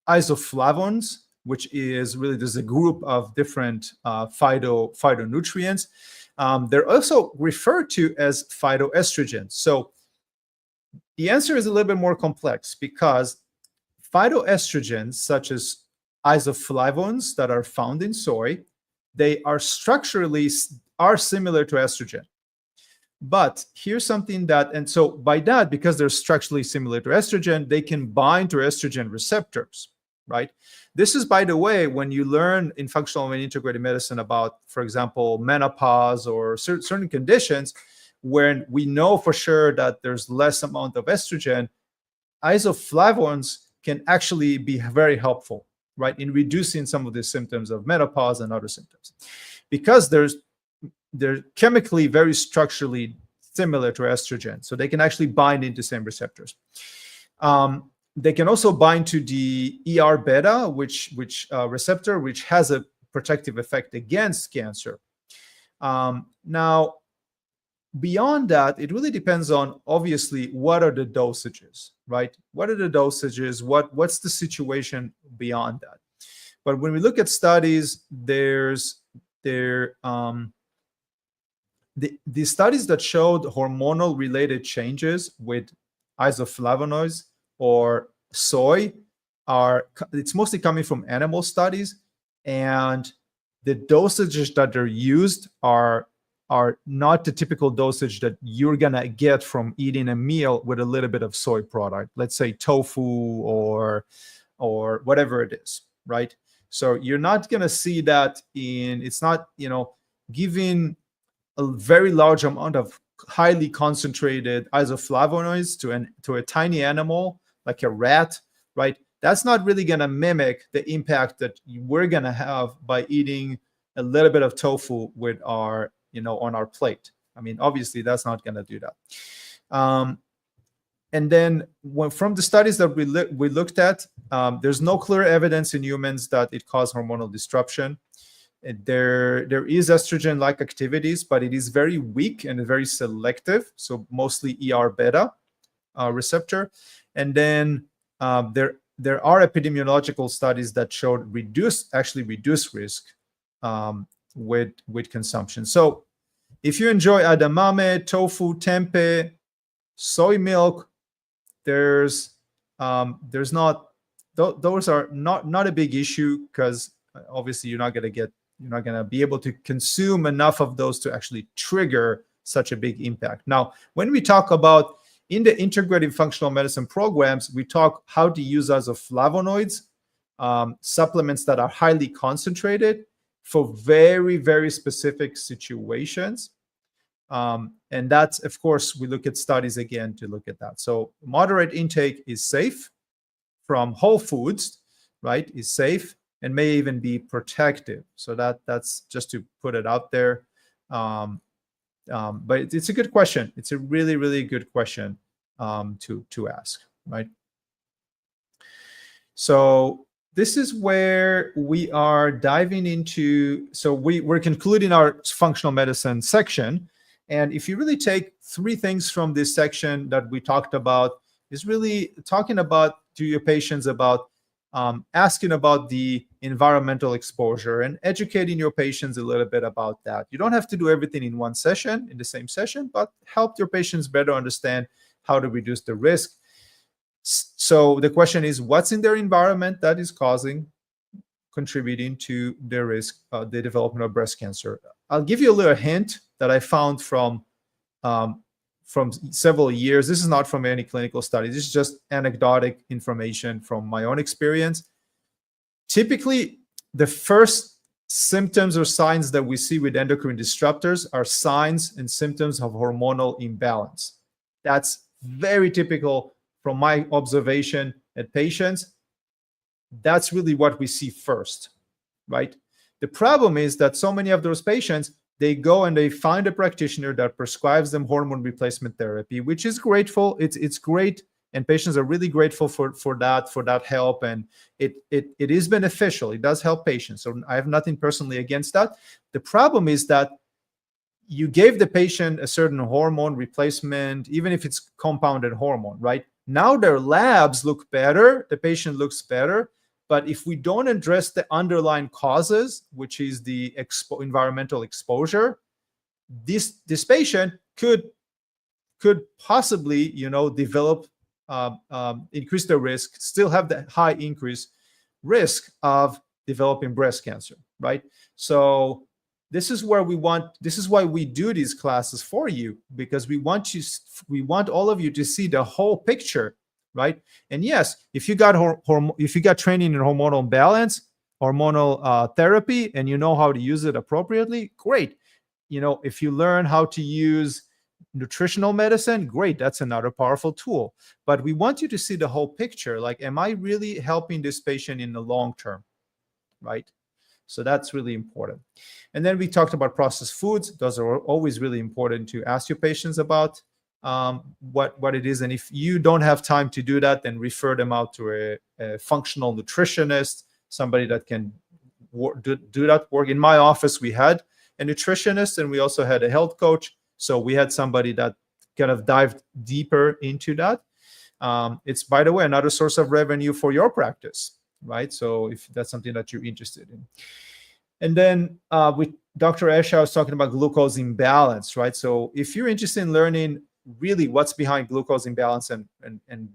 isoflavones, which is really, there's a group of different phytonutrients. They're also referred to as phytoestrogens. So the answer is a little bit more complex, because phytoestrogens, such as isoflavones that are found in soy, they are structurally similar to estrogen. But here's something and so by that, because they're structurally similar to estrogen, they can bind to estrogen receptors, right? This is, by the way, when you learn in functional and integrated medicine about, for example, menopause or certain conditions, when we know for sure that there's less amount of estrogen, isoflavones can actually be very helpful, right, in reducing some of the symptoms of menopause and other symptoms, because they're chemically very structurally similar to estrogen, so they can actually bind into same receptors. They can also bind to the ER beta, which receptor, which has a protective effect against cancer. Now, beyond that, it really depends on, obviously, what are the dosages, right? What are the dosages? What's the situation beyond that? But when we look at studies, the studies that showed hormonal related changes with isoflavonoids or soy it's mostly coming from animal studies, and the dosages that are used are not the typical dosage that you're gonna get from eating a meal with a little bit of soy product, let's say tofu or whatever it is, right? So you're not gonna see that it's not giving a very large amount of highly concentrated isoflavonoids to a tiny animal like a rat, right? That's not really going to mimic the impact that we're going to have by eating a little bit of tofu with our on our plate. I mean, obviously that's not going to do that. And then from the studies that we looked at, there's no clear evidence in humans that it caused hormonal disruption. There is estrogen-like activities, but it is very weak and very selective, so mostly ER beta receptor. And then there are epidemiological studies that showed reduced risk with consumption. So if you enjoy edamame, tofu, tempeh, soy milk, there's not those are not a big issue, because obviously you're not going to be able to consume enough of those to actually trigger such a big impact. Now, when we talk about in the integrative functional medicine programs, we talk how to use isoflavonoids, supplements that are highly concentrated for very, very specific situations. And that's, of course, we look at studies again to look at that. So moderate intake is safe from whole foods, right, is safe and may even be protective. So that's just to put it out there. But it's a good question. It's a really, really good question to ask, right? So this is where we are diving into. So we're concluding our functional medicine section. And if you really take 3 things from this section that we talked about, is really talking about to your patients about asking about the environmental exposure and educating your patients a little bit about that. You don't have to do everything in one session, in the same session, but help your patients better understand how to reduce the risk. So the question is, what's in their environment that is contributing to the risk of the development of breast cancer? I'll give you a little hint that I found from several years. This is not from any clinical study. This is just anecdotic information from my own experience. Typically, the first symptoms or signs that we see with endocrine disruptors are signs and symptoms of hormonal imbalance. That's very typical from my observation at patients. That's really what we see first, right? The problem is that so many of those patients, they go and they find a practitioner that prescribes them hormone replacement therapy, which is grateful. It's great, and patients are really grateful for that help, and it is beneficial. It does help patients. So I have nothing personally against that. The problem is that you gave the patient a certain hormone replacement, even if it's compounded hormone, right? Now their labs look better, the patient looks better, but if we don't address the underlying causes, which is the environmental exposure, this patient could possibly, develop, increase their risk, still have the high increased risk of developing breast cancer, right? So this is why we do these classes for you, because we want all of you to see the whole picture, right? And yes, if you got training in hormonal balance, hormonal therapy, and you know how to use it appropriately, great. If you learn how to use nutritional medicine, great. That's another powerful tool. But we want you to see the whole picture. Like, am I really helping this patient in the long term, right? So that's really important. And then we talked about processed foods. Those are always really important to ask your patients about what it is. And if you don't have time to do that, then refer them out to a functional nutritionist, somebody that can do that work. In my office, we had a nutritionist and we also had a health coach. So we had somebody that kind of dived deeper into that. It's, by the way, another source of revenue for your practice, right? So if that's something that you're interested in. And then with Dr. Esha, I was talking about glucose imbalance, right? So if you're interested in learning really what's behind glucose imbalance and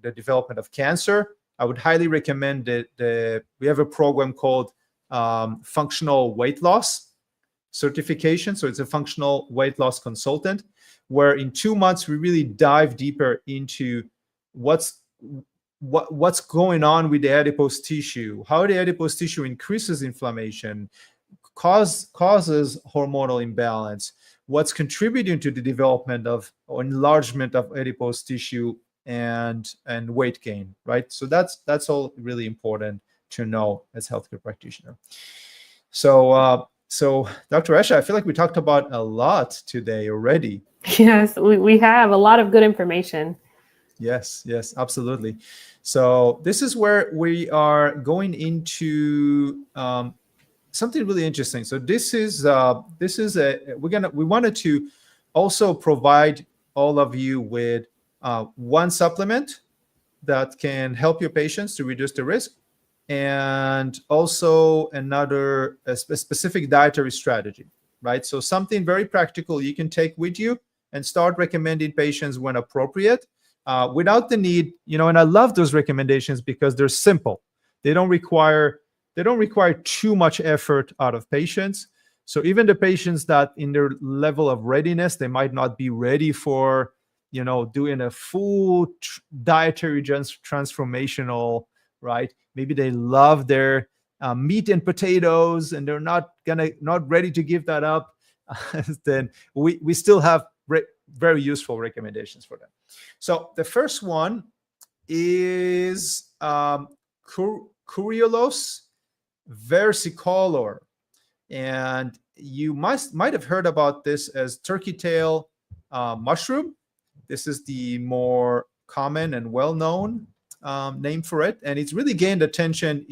the development of cancer, I would highly recommend that we have a program called Functional Weight Loss Certification. So it's a functional weight loss consultant, where in 2 months we really dive deeper into what's going on with the adipose tissue, how the adipose tissue increases inflammation, causes hormonal imbalance, what's contributing to the development of or enlargement of adipose tissue and weight gain, right? So that's all really important to know as healthcare practitioner. So Dr. Esha, I feel like we talked about a lot today already. Yes, we have a lot of good information. Yes, absolutely. So this is where we are going into something really interesting. So we wanted to also provide all of you with one supplement that can help your patients to reduce the risk, and also a specific dietary strategy. right? So something very practical you can take with you and start recommending patients when appropriate, without the need, and I love those recommendations because they're simple. They don't require too much effort out of patients. So even the patients that in their level of readiness, they might not be ready for, doing a full dietary transformational, right? Maybe they love their meat and potatoes and they're not ready to give that up. Then we still have very useful recommendations for them. So the first one is Curiolus versicolor. And you might have heard about this as turkey tail mushroom. This is the more common and well-known name for it. And it's really gained attention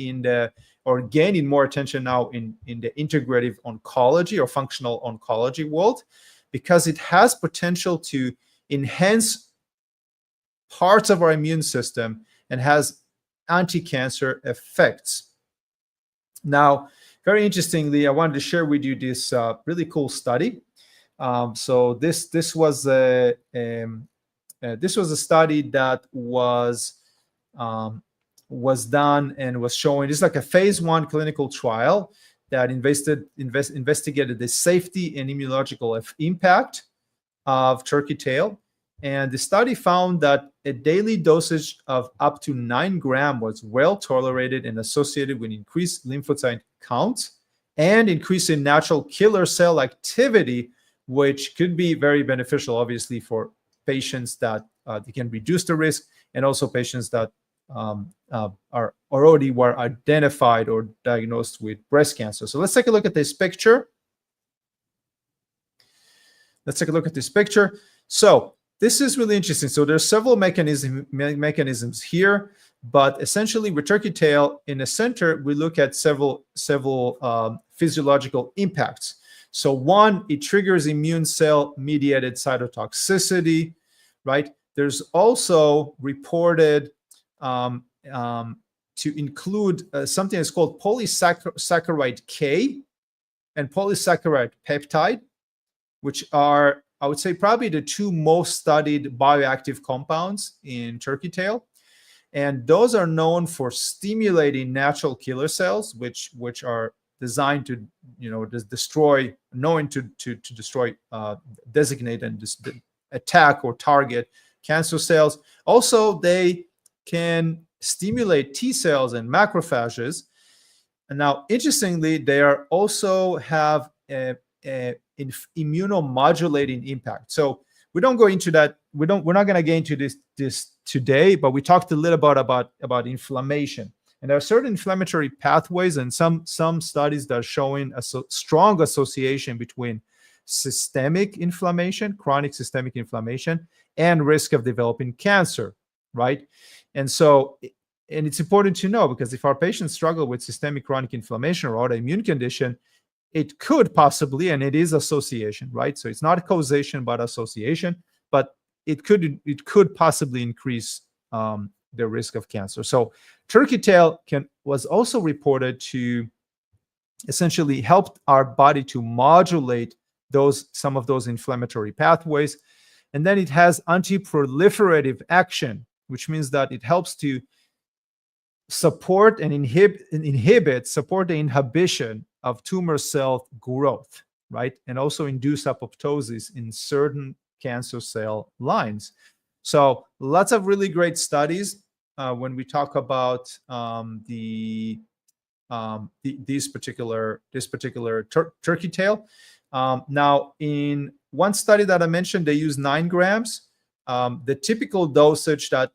gaining more attention now in the integrative oncology or functional oncology world, because it has potential to enhance parts of our immune system and has anti-cancer effects. Now, very interestingly, I wanted to share with you this really cool study. So this was a study that was done and was showing. It's like a phase 1 clinical trial that investigated the safety and immunological impact of turkey tail. And the study found that a daily dosage of up to 9 grams was well tolerated and associated with increased lymphocyte count and increase in natural killer cell activity, which could be very beneficial, obviously, for patients that they can reduce the risk, and also patients that were identified or diagnosed with breast cancer. So let's take a look at this picture. So this is really interesting. So there's several mechanisms here, but essentially with turkey tail in the center, we look at several physiological impacts. So one, it triggers immune cell mediated cytotoxicity, right? There's also reported to include something that's called polysaccharide K and polysaccharide peptide, which are, I would say, probably the two most studied bioactive compounds in turkey tail. And those are known for stimulating natural killer cells, which are designed to, destroy, designate and attack or target cancer cells. Also, they can stimulate T cells and macrophages. And now, interestingly, they are also have a immunomodulating impact. So we don't go into that. We're not going to get into this today, but we talked a little bit about inflammation. And there are certain inflammatory pathways and some studies that are showing a strong association between systemic inflammation, chronic systemic inflammation, and risk of developing cancer, right? And it's important to know, because if our patients struggle with systemic chronic inflammation or autoimmune condition, it could possibly, and it is association, right? So it's not a causation, but association, but it could possibly increase the risk of cancer. So turkey tail was also reported to essentially help our body to modulate some of those inflammatory pathways. And then it has anti-proliferative action, which means that it helps to support and support the inhibition of tumor cell growth, right? And also induce apoptosis in certain cancer cell lines. So lots of really great studies when we talk about this particular turkey tail. Now, in one study that I mentioned, they use 9 grams. The typical dosage that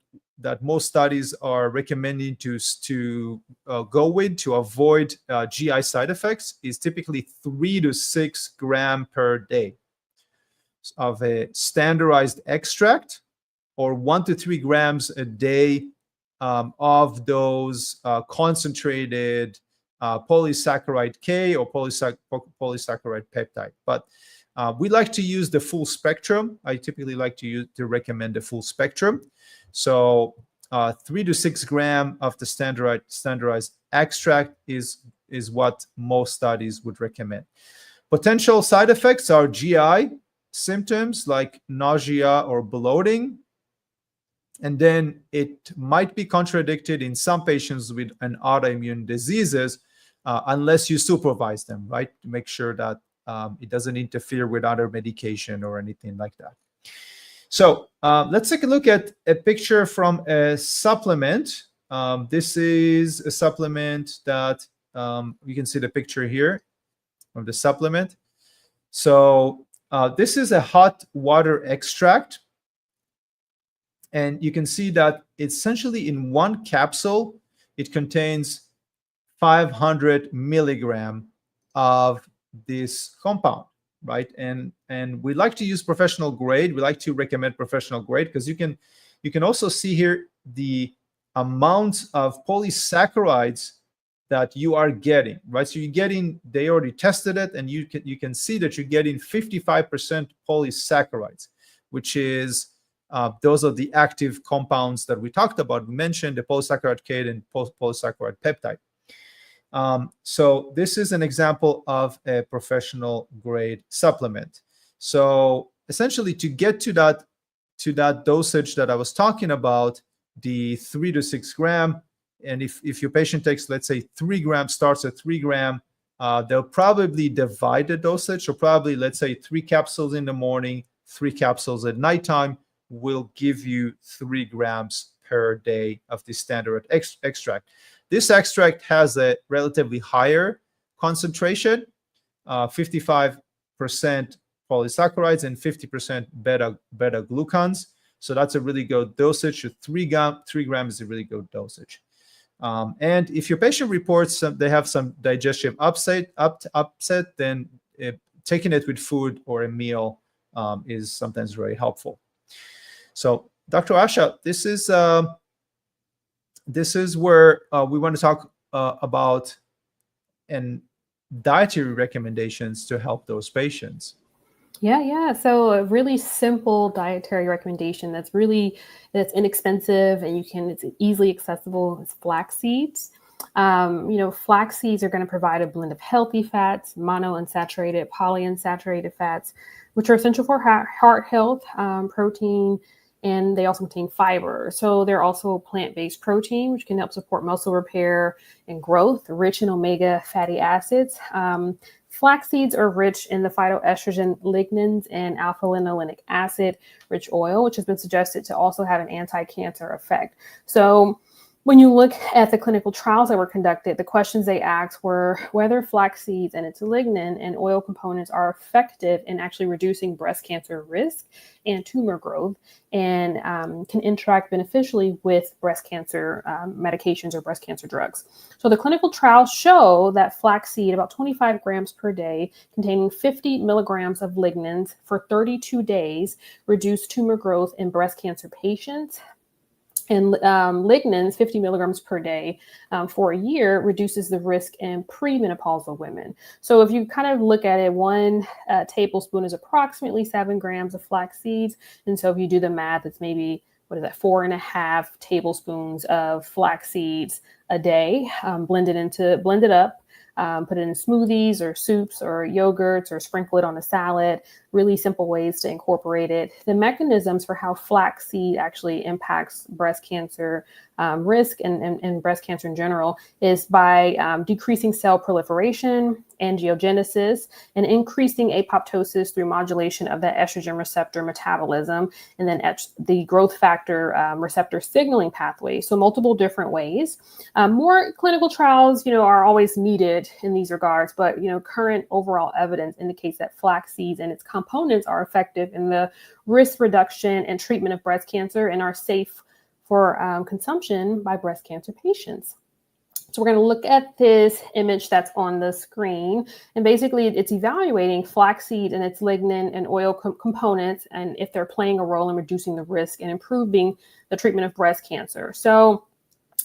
most studies are recommending to go with to avoid GI side effects is typically 3 to 6 grams per day of a standardized extract, or 1 to 3 grams a day of those concentrated polysaccharide K or polysaccharide peptide. But we like to use the full spectrum. I typically like to recommend the full spectrum. So 3 to 6 grams of the standardized extract is what most studies would recommend. Potential side effects are GI symptoms like nausea or bloating. And then it might be contradicted in some patients with an autoimmune diseases unless you supervise them, right? To make sure that it doesn't interfere with other medication or anything like that. So let's take a look at a picture from a supplement. This is a supplement that you can see the picture here of the supplement. So this is a hot water extract. And you can see that essentially in one capsule, it contains 500 milligram of this compound, right? And we like to use professional grade. We like to recommend professional grade because you can also see here the amount of polysaccharides that you are getting, right? So you're getting, they already tested it, and you can see that you're getting 55% polysaccharides, which is those are the active compounds that we talked about. We mentioned the polysaccharide K and polysaccharide peptide. So this is an example of a professional grade supplement. So essentially, to get to that dosage that I was talking about, the 3 to 6 gram, and if your patient takes, let's say, 3 grams, starts at 3 gram, they'll probably divide the dosage. So probably, let's say, 3 capsules in the morning, 3 capsules at nighttime will give you 3 grams per day of the standard extract. This extract has a relatively higher concentration, 55% polysaccharides and 50% beta glucans. So that's a really good dosage. 3 grams is a really good dosage. And if your patient reports they have some digestive upset, then taking it with food or a meal is sometimes very helpful. So, Dr. Asha, this is where we want to talk about dietary recommendations to help those patients. Yeah. So a really simple dietary recommendation that's inexpensive and it's easily accessible is flax seeds. Flax seeds are going to provide a blend of healthy fats, monounsaturated, polyunsaturated fats, which are essential for heart health, protein, and they also contain fiber. So they're also plant-based protein, which can help support muscle repair and growth, rich in omega fatty acids. Flax seeds are rich in the phytoestrogen lignans and alpha-linolenic acid rich oil, which has been suggested to also have an anti-cancer effect. So when you look at the clinical trials that were conducted, the questions they asked were whether flax seeds and its lignin and oil components are effective in actually reducing breast cancer risk and tumor growth, and can interact beneficially with breast cancer medications or breast cancer drugs. So the clinical trials show that flaxseed, about 25 grams per day, containing 50 milligrams of lignans for 32 days, reduced tumor growth in breast cancer patients. And lignans, 50 milligrams per day for a year, reduces the risk in premenopausal women. So if you kind of look at it, 1 tablespoon is approximately 7 grams of flax seeds. And so if you do the math, it's maybe, 4.5 tablespoons of flax seeds a day, blend it up. Put it in smoothies or soups or yogurts or sprinkle it on a salad. Really simple ways to incorporate it. The mechanisms for how flaxseed actually impacts breast cancer risk and breast cancer in general is by decreasing cell proliferation, angiogenesis, and increasing apoptosis through modulation of the estrogen receptor metabolism, and then the growth factor receptor signaling pathway. So multiple different ways. More clinical trials, are always needed in these regards, but current overall evidence indicates that flax seeds and its components are effective in the risk reduction and treatment of breast cancer and are safe for consumption by breast cancer patients. So we're going to look at this image that's on the screen, and basically it's evaluating flaxseed and its lignin and oil components, and if they're playing a role in reducing the risk and improving the treatment of breast cancer. So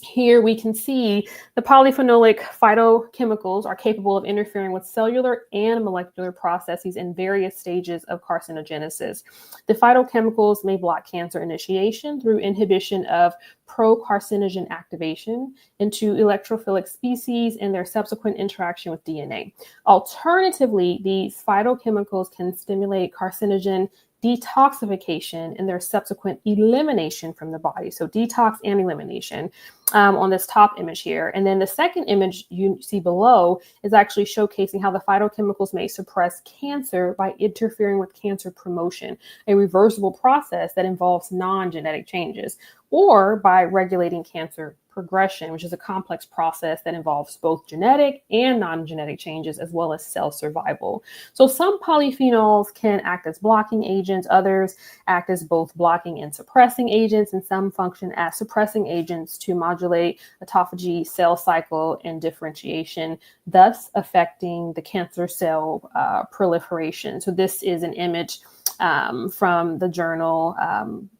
Here we can see the polyphenolic phytochemicals are capable of interfering with cellular and molecular processes in various stages of carcinogenesis. The phytochemicals may block cancer initiation through inhibition of pro-carcinogen activation into electrophilic species and their subsequent interaction with DNA. Alternatively, these phytochemicals can stimulate carcinogen detoxification and their subsequent elimination from the body. So detox and elimination on this top image here. And then the second image you see below is actually showcasing how the phytochemicals may suppress cancer by interfering with cancer promotion, a reversible process that involves non-genetic changes, or by regulating cancer progression, which is a complex process that involves both genetic and non-genetic changes, as well as cell survival. So some polyphenols can act as blocking agents, others act as both blocking and suppressing agents, and some function as suppressing agents to modulate autophagy, cell cycle, and differentiation, thus affecting the cancer cell proliferation. So this is an image from the journal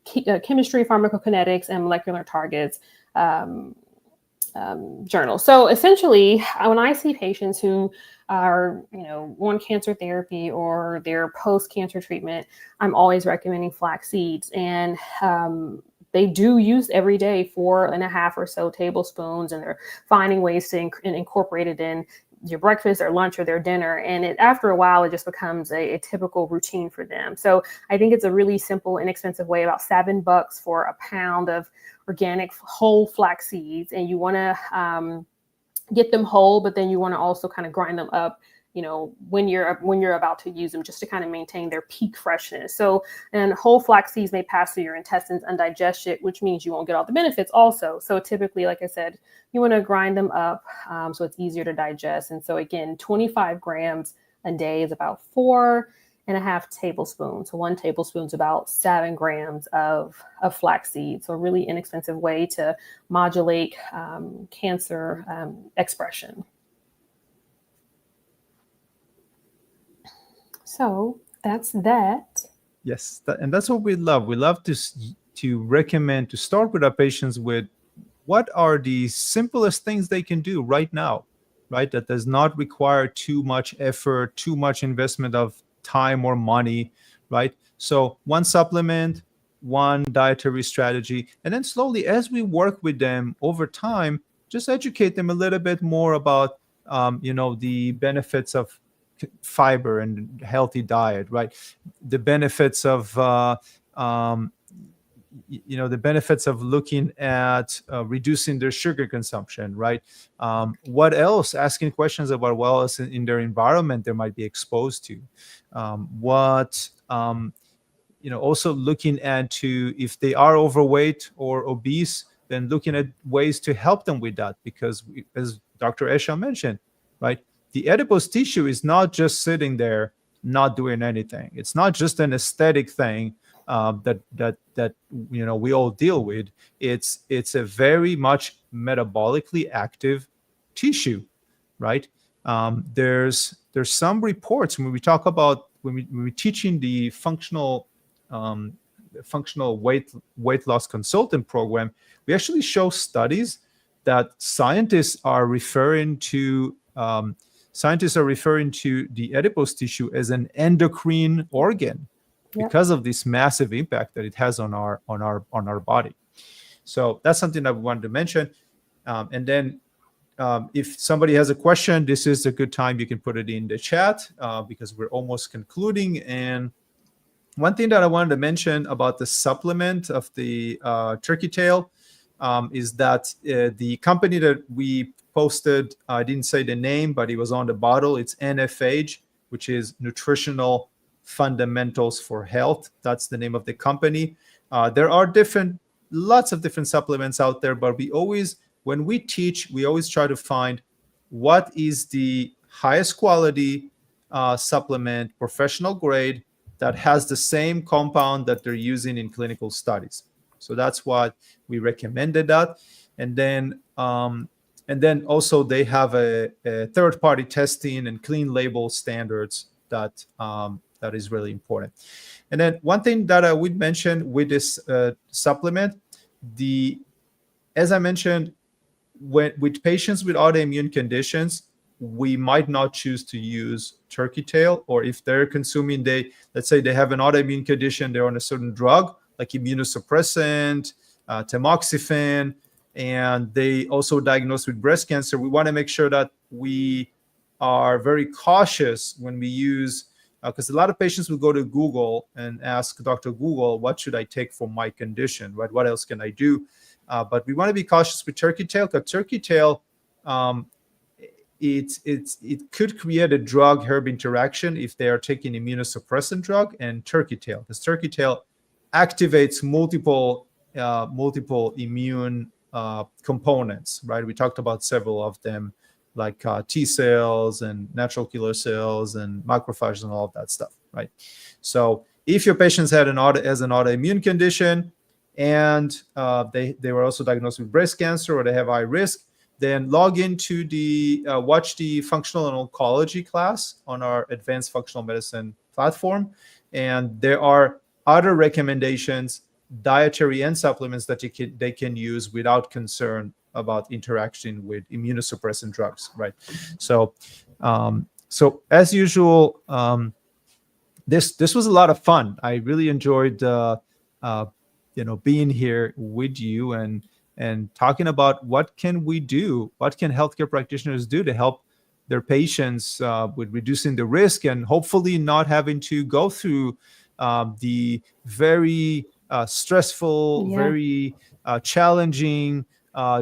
Chemistry, Pharmacokinetics, and Molecular Targets journal. So essentially, when I see patients who are, on cancer therapy or their post-cancer treatment, I'm always recommending flax seeds. And they do use every day 4.5 or so tablespoons, and they're finding ways to incorporate it in your breakfast or lunch or their dinner. And after a while, it just becomes a typical routine for them. So I think it's a really simple, inexpensive way, about $7 for a pound of organic whole flax seeds. And you want to get them whole, but then you want to also kind of grind them up, when you're about to use them, just to kind of maintain their peak freshness. So, and whole flax seeds may pass through your intestines undigested, which means you won't get all the benefits also. So typically, like I said, you want to grind them up so it's easier to digest. And so again, 25 grams a day is about 4.5 tablespoons. So 1 tablespoon is about 7 grams of flax seeds. So a really inexpensive way to modulate cancer expression. So that's that. Yes, and that's what we love. We love to recommend, to start with our patients with what are the simplest things they can do right now, right? That does not require too much effort, too much investment of time or money, right? So one supplement, one dietary strategy, and then slowly, as we work with them over time, just educate them a little bit more about, the benefits of fiber and healthy diet, right? The benefits of the benefits of looking at reducing their sugar consumption, right? What else? Asking questions about what else in their environment they might be exposed to. Also looking at if they are overweight or obese, then looking at ways to help them with that, because as Dr. Esha mentioned, right, the adipose tissue is not just sitting there not doing anything. It's not just an aesthetic thing that we all deal with. It's a very much metabolically active tissue, right? There's some reports when we talk about when we're teaching the functional weight loss consultant program. We actually show studies that scientists are referring to the adipose tissue as an endocrine organ, because of this massive impact that it has on our body. So that's something that we wanted to mention. And then if somebody has a question, this is a good time. You can put it in the chat because we're almost concluding. And one thing that I wanted to mention about the supplement of the turkey tail is that the company that we posted, I didn't say the name, but it was on the bottle. It's NFH, which is Nutritional Fundamentals for Health. That's the name of the company. There are lots of different supplements out there, but when we teach, we always try to find what is the highest quality supplement, professional grade, that has the same compound that they're using in clinical studies. So that's why we recommended that. And then also they have a third-party testing and clean label standards that is really important. And then one thing that I would mention with this supplement, as I mentioned, with patients with autoimmune conditions, we might not choose to use turkey tail, or if they're consuming, let's say they have an autoimmune condition, they're on a certain drug like immunosuppressant, tamoxifen, and they also diagnosed with breast cancer. We want to make sure that we are very cautious when we use, because a lot of patients will go to Google and ask Dr. Google, what should I take for my condition, right? What else can I do? But we want to be cautious with turkey tail, because turkey tail, it could create a drug herb interaction if they are taking immunosuppressant drug and turkey tail, because turkey tail activates multiple immune components, right? We talked about several of them, like T cells and natural killer cells and macrophages and all of that stuff, right? So if your patients had an autoimmune condition, and they were also diagnosed with breast cancer, or they have high risk, then log into watch the functional and oncology class on our advanced functional medicine platform. And there are other recommendations, dietary and supplements, that they can use without concern about interaction with immunosuppressant drugs, right? So as usual, this was a lot of fun. I really enjoyed being here with you and talking about what can we do, what can healthcare practitioners do to help their patients with reducing the risk, and hopefully not having to go through the very stressful, very challenging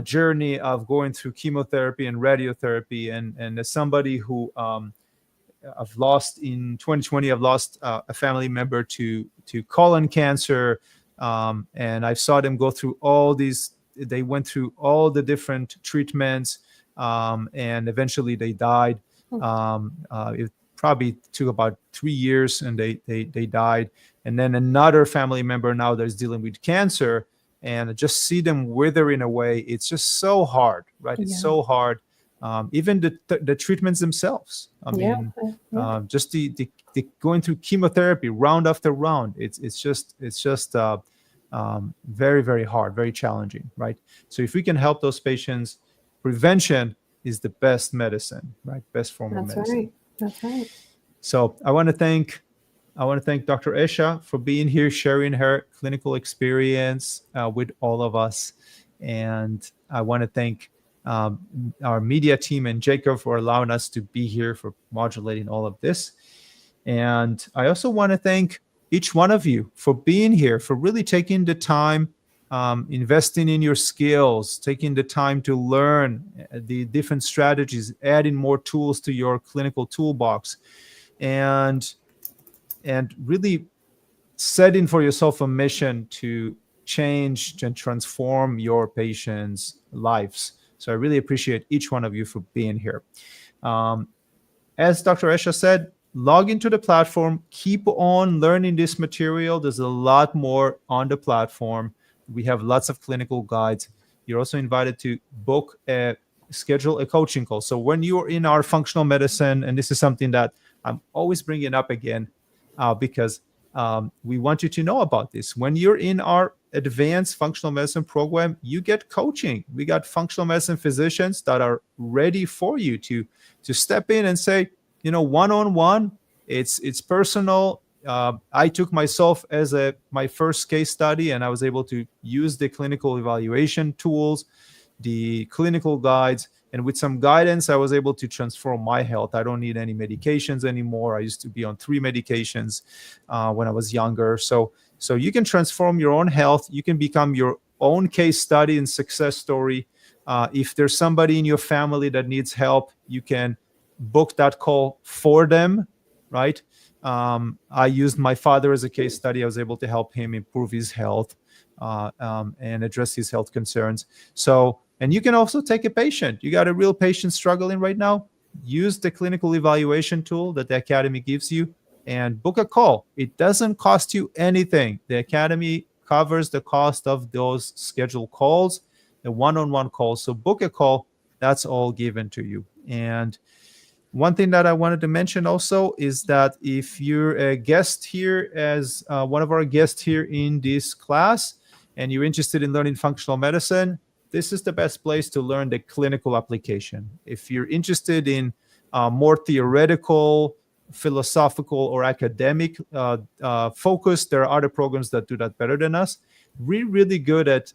journey of going through chemotherapy and radiotherapy. And as somebody who I've lost in 2020, I've lost a family member to colon cancer, and I saw them go through all these. They went through all the different treatments, and eventually they died. It probably took about 3 years, and they died. And then another family member now that's dealing with cancer, and just see them withering away. It's just so hard, right? It's so hard. Even the treatments themselves. I mean, just the going through chemotherapy round after round. It's just very, very hard, very challenging, right? So if we can help those patients, prevention is the best medicine, right? Best form of medicine. That's right. So I want to thank Dr. Esha for being here, sharing her clinical experience with all of us. And I want to thank our media team and Jacob for allowing us to be here, for modulating all of this. And I also want to thank each one of you for being here, for really taking the time, investing in your skills, taking the time to learn the different strategies, adding more tools to your clinical toolbox, and really setting for yourself a mission to change and transform your patients' lives. So I really appreciate each one of you for being here. As Dr. Esha said, log into the platform, keep on learning this material. There's a lot more on the platform. We have lots of clinical guides. You're also invited to schedule a coaching call. So when you're in our functional medicine, and this is something that I'm always bringing up again, because we want you to know about this. When you're in our advanced functional medicine program, you get coaching. We got functional medicine physicians that are ready for you to step in and say, one-on-one, it's personal. I took myself as my first case study, and I was able to use the clinical evaluation tools, the clinical guides, and with some guidance, I was able to transform my health. I don't need any medications anymore. I used to be on 3 medications when I was younger. So you can transform your own health. You can become your own case study and success story. If there's somebody in your family that needs help, you can book that call for them, right? I used my father as a case study. I was able to help him improve his health and address his health concerns. And you can also take a patient. You got a real patient struggling right now, use the clinical evaluation tool that the Academy gives you and book a call. It doesn't cost you anything. The Academy covers the cost of those scheduled calls, the one-on-one calls. So book a call. That's all given to you. And one thing that I wanted to mention also is that if you're a guest here, as one of our guests here in this class, and you're interested in learning functional medicine, this is the best place to learn the clinical application. If you're interested in more theoretical, philosophical, or academic focus, there are other programs that do that better than us. We're really good at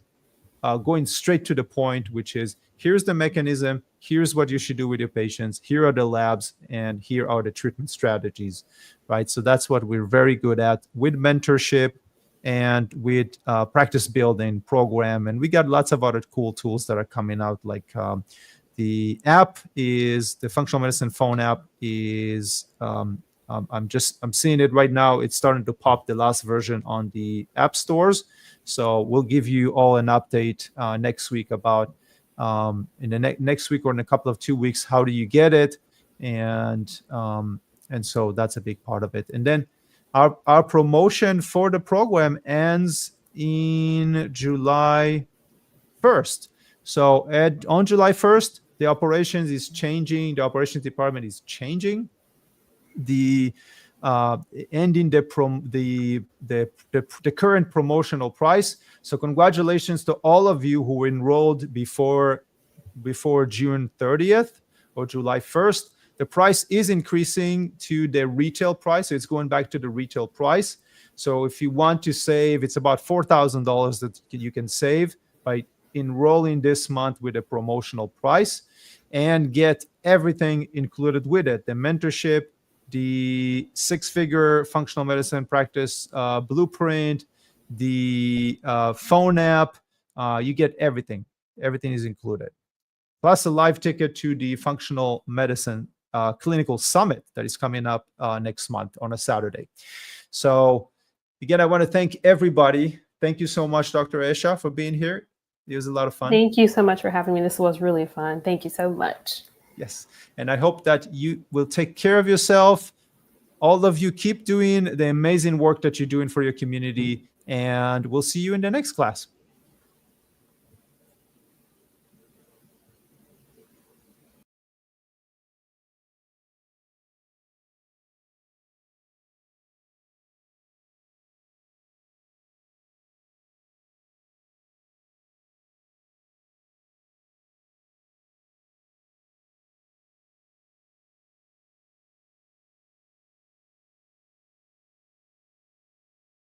going straight to the point, which is, here's the mechanism, here's what you should do with your patients, here are the labs, and here are the treatment strategies, right? So that's what we're very good at, with mentorship and with practice building program. And we got lots of other cool tools that are coming out, like the app is, the functional medicine phone app is, I'm seeing it right now. It's starting to pop, the last version on the app stores. So we'll give you all an update next week about in the next week or in a couple of 2 weeks, how do you get it? And so that's a big part of it. And then our promotion for the program ends in July 1st. So on July 1st, the operations is changing. The operations department is changing. The ending the current promotional price. So congratulations to all of you who enrolled before June 30th or July 1st. The price is increasing to the retail price. So it's going back to the retail price. So if you want to save, it's about $4,000 that you can save by enrolling this month with a promotional price, and get everything included with it: the mentorship, the 6-figure functional medicine practice blueprint, the phone app. You get everything. Everything is included. Plus a live ticket to the functional medicine clinical summit that is coming up next month on a Saturday. So again, I want to thank everybody. Thank you so much, Dr. Esha, for being here. It was a lot of fun. Thank you so much for having me. This was really fun. Thank you so much. Yes. And I hope that you will take care of yourself. All of you, keep doing the amazing work that you're doing for your community, and we'll see you in the next class.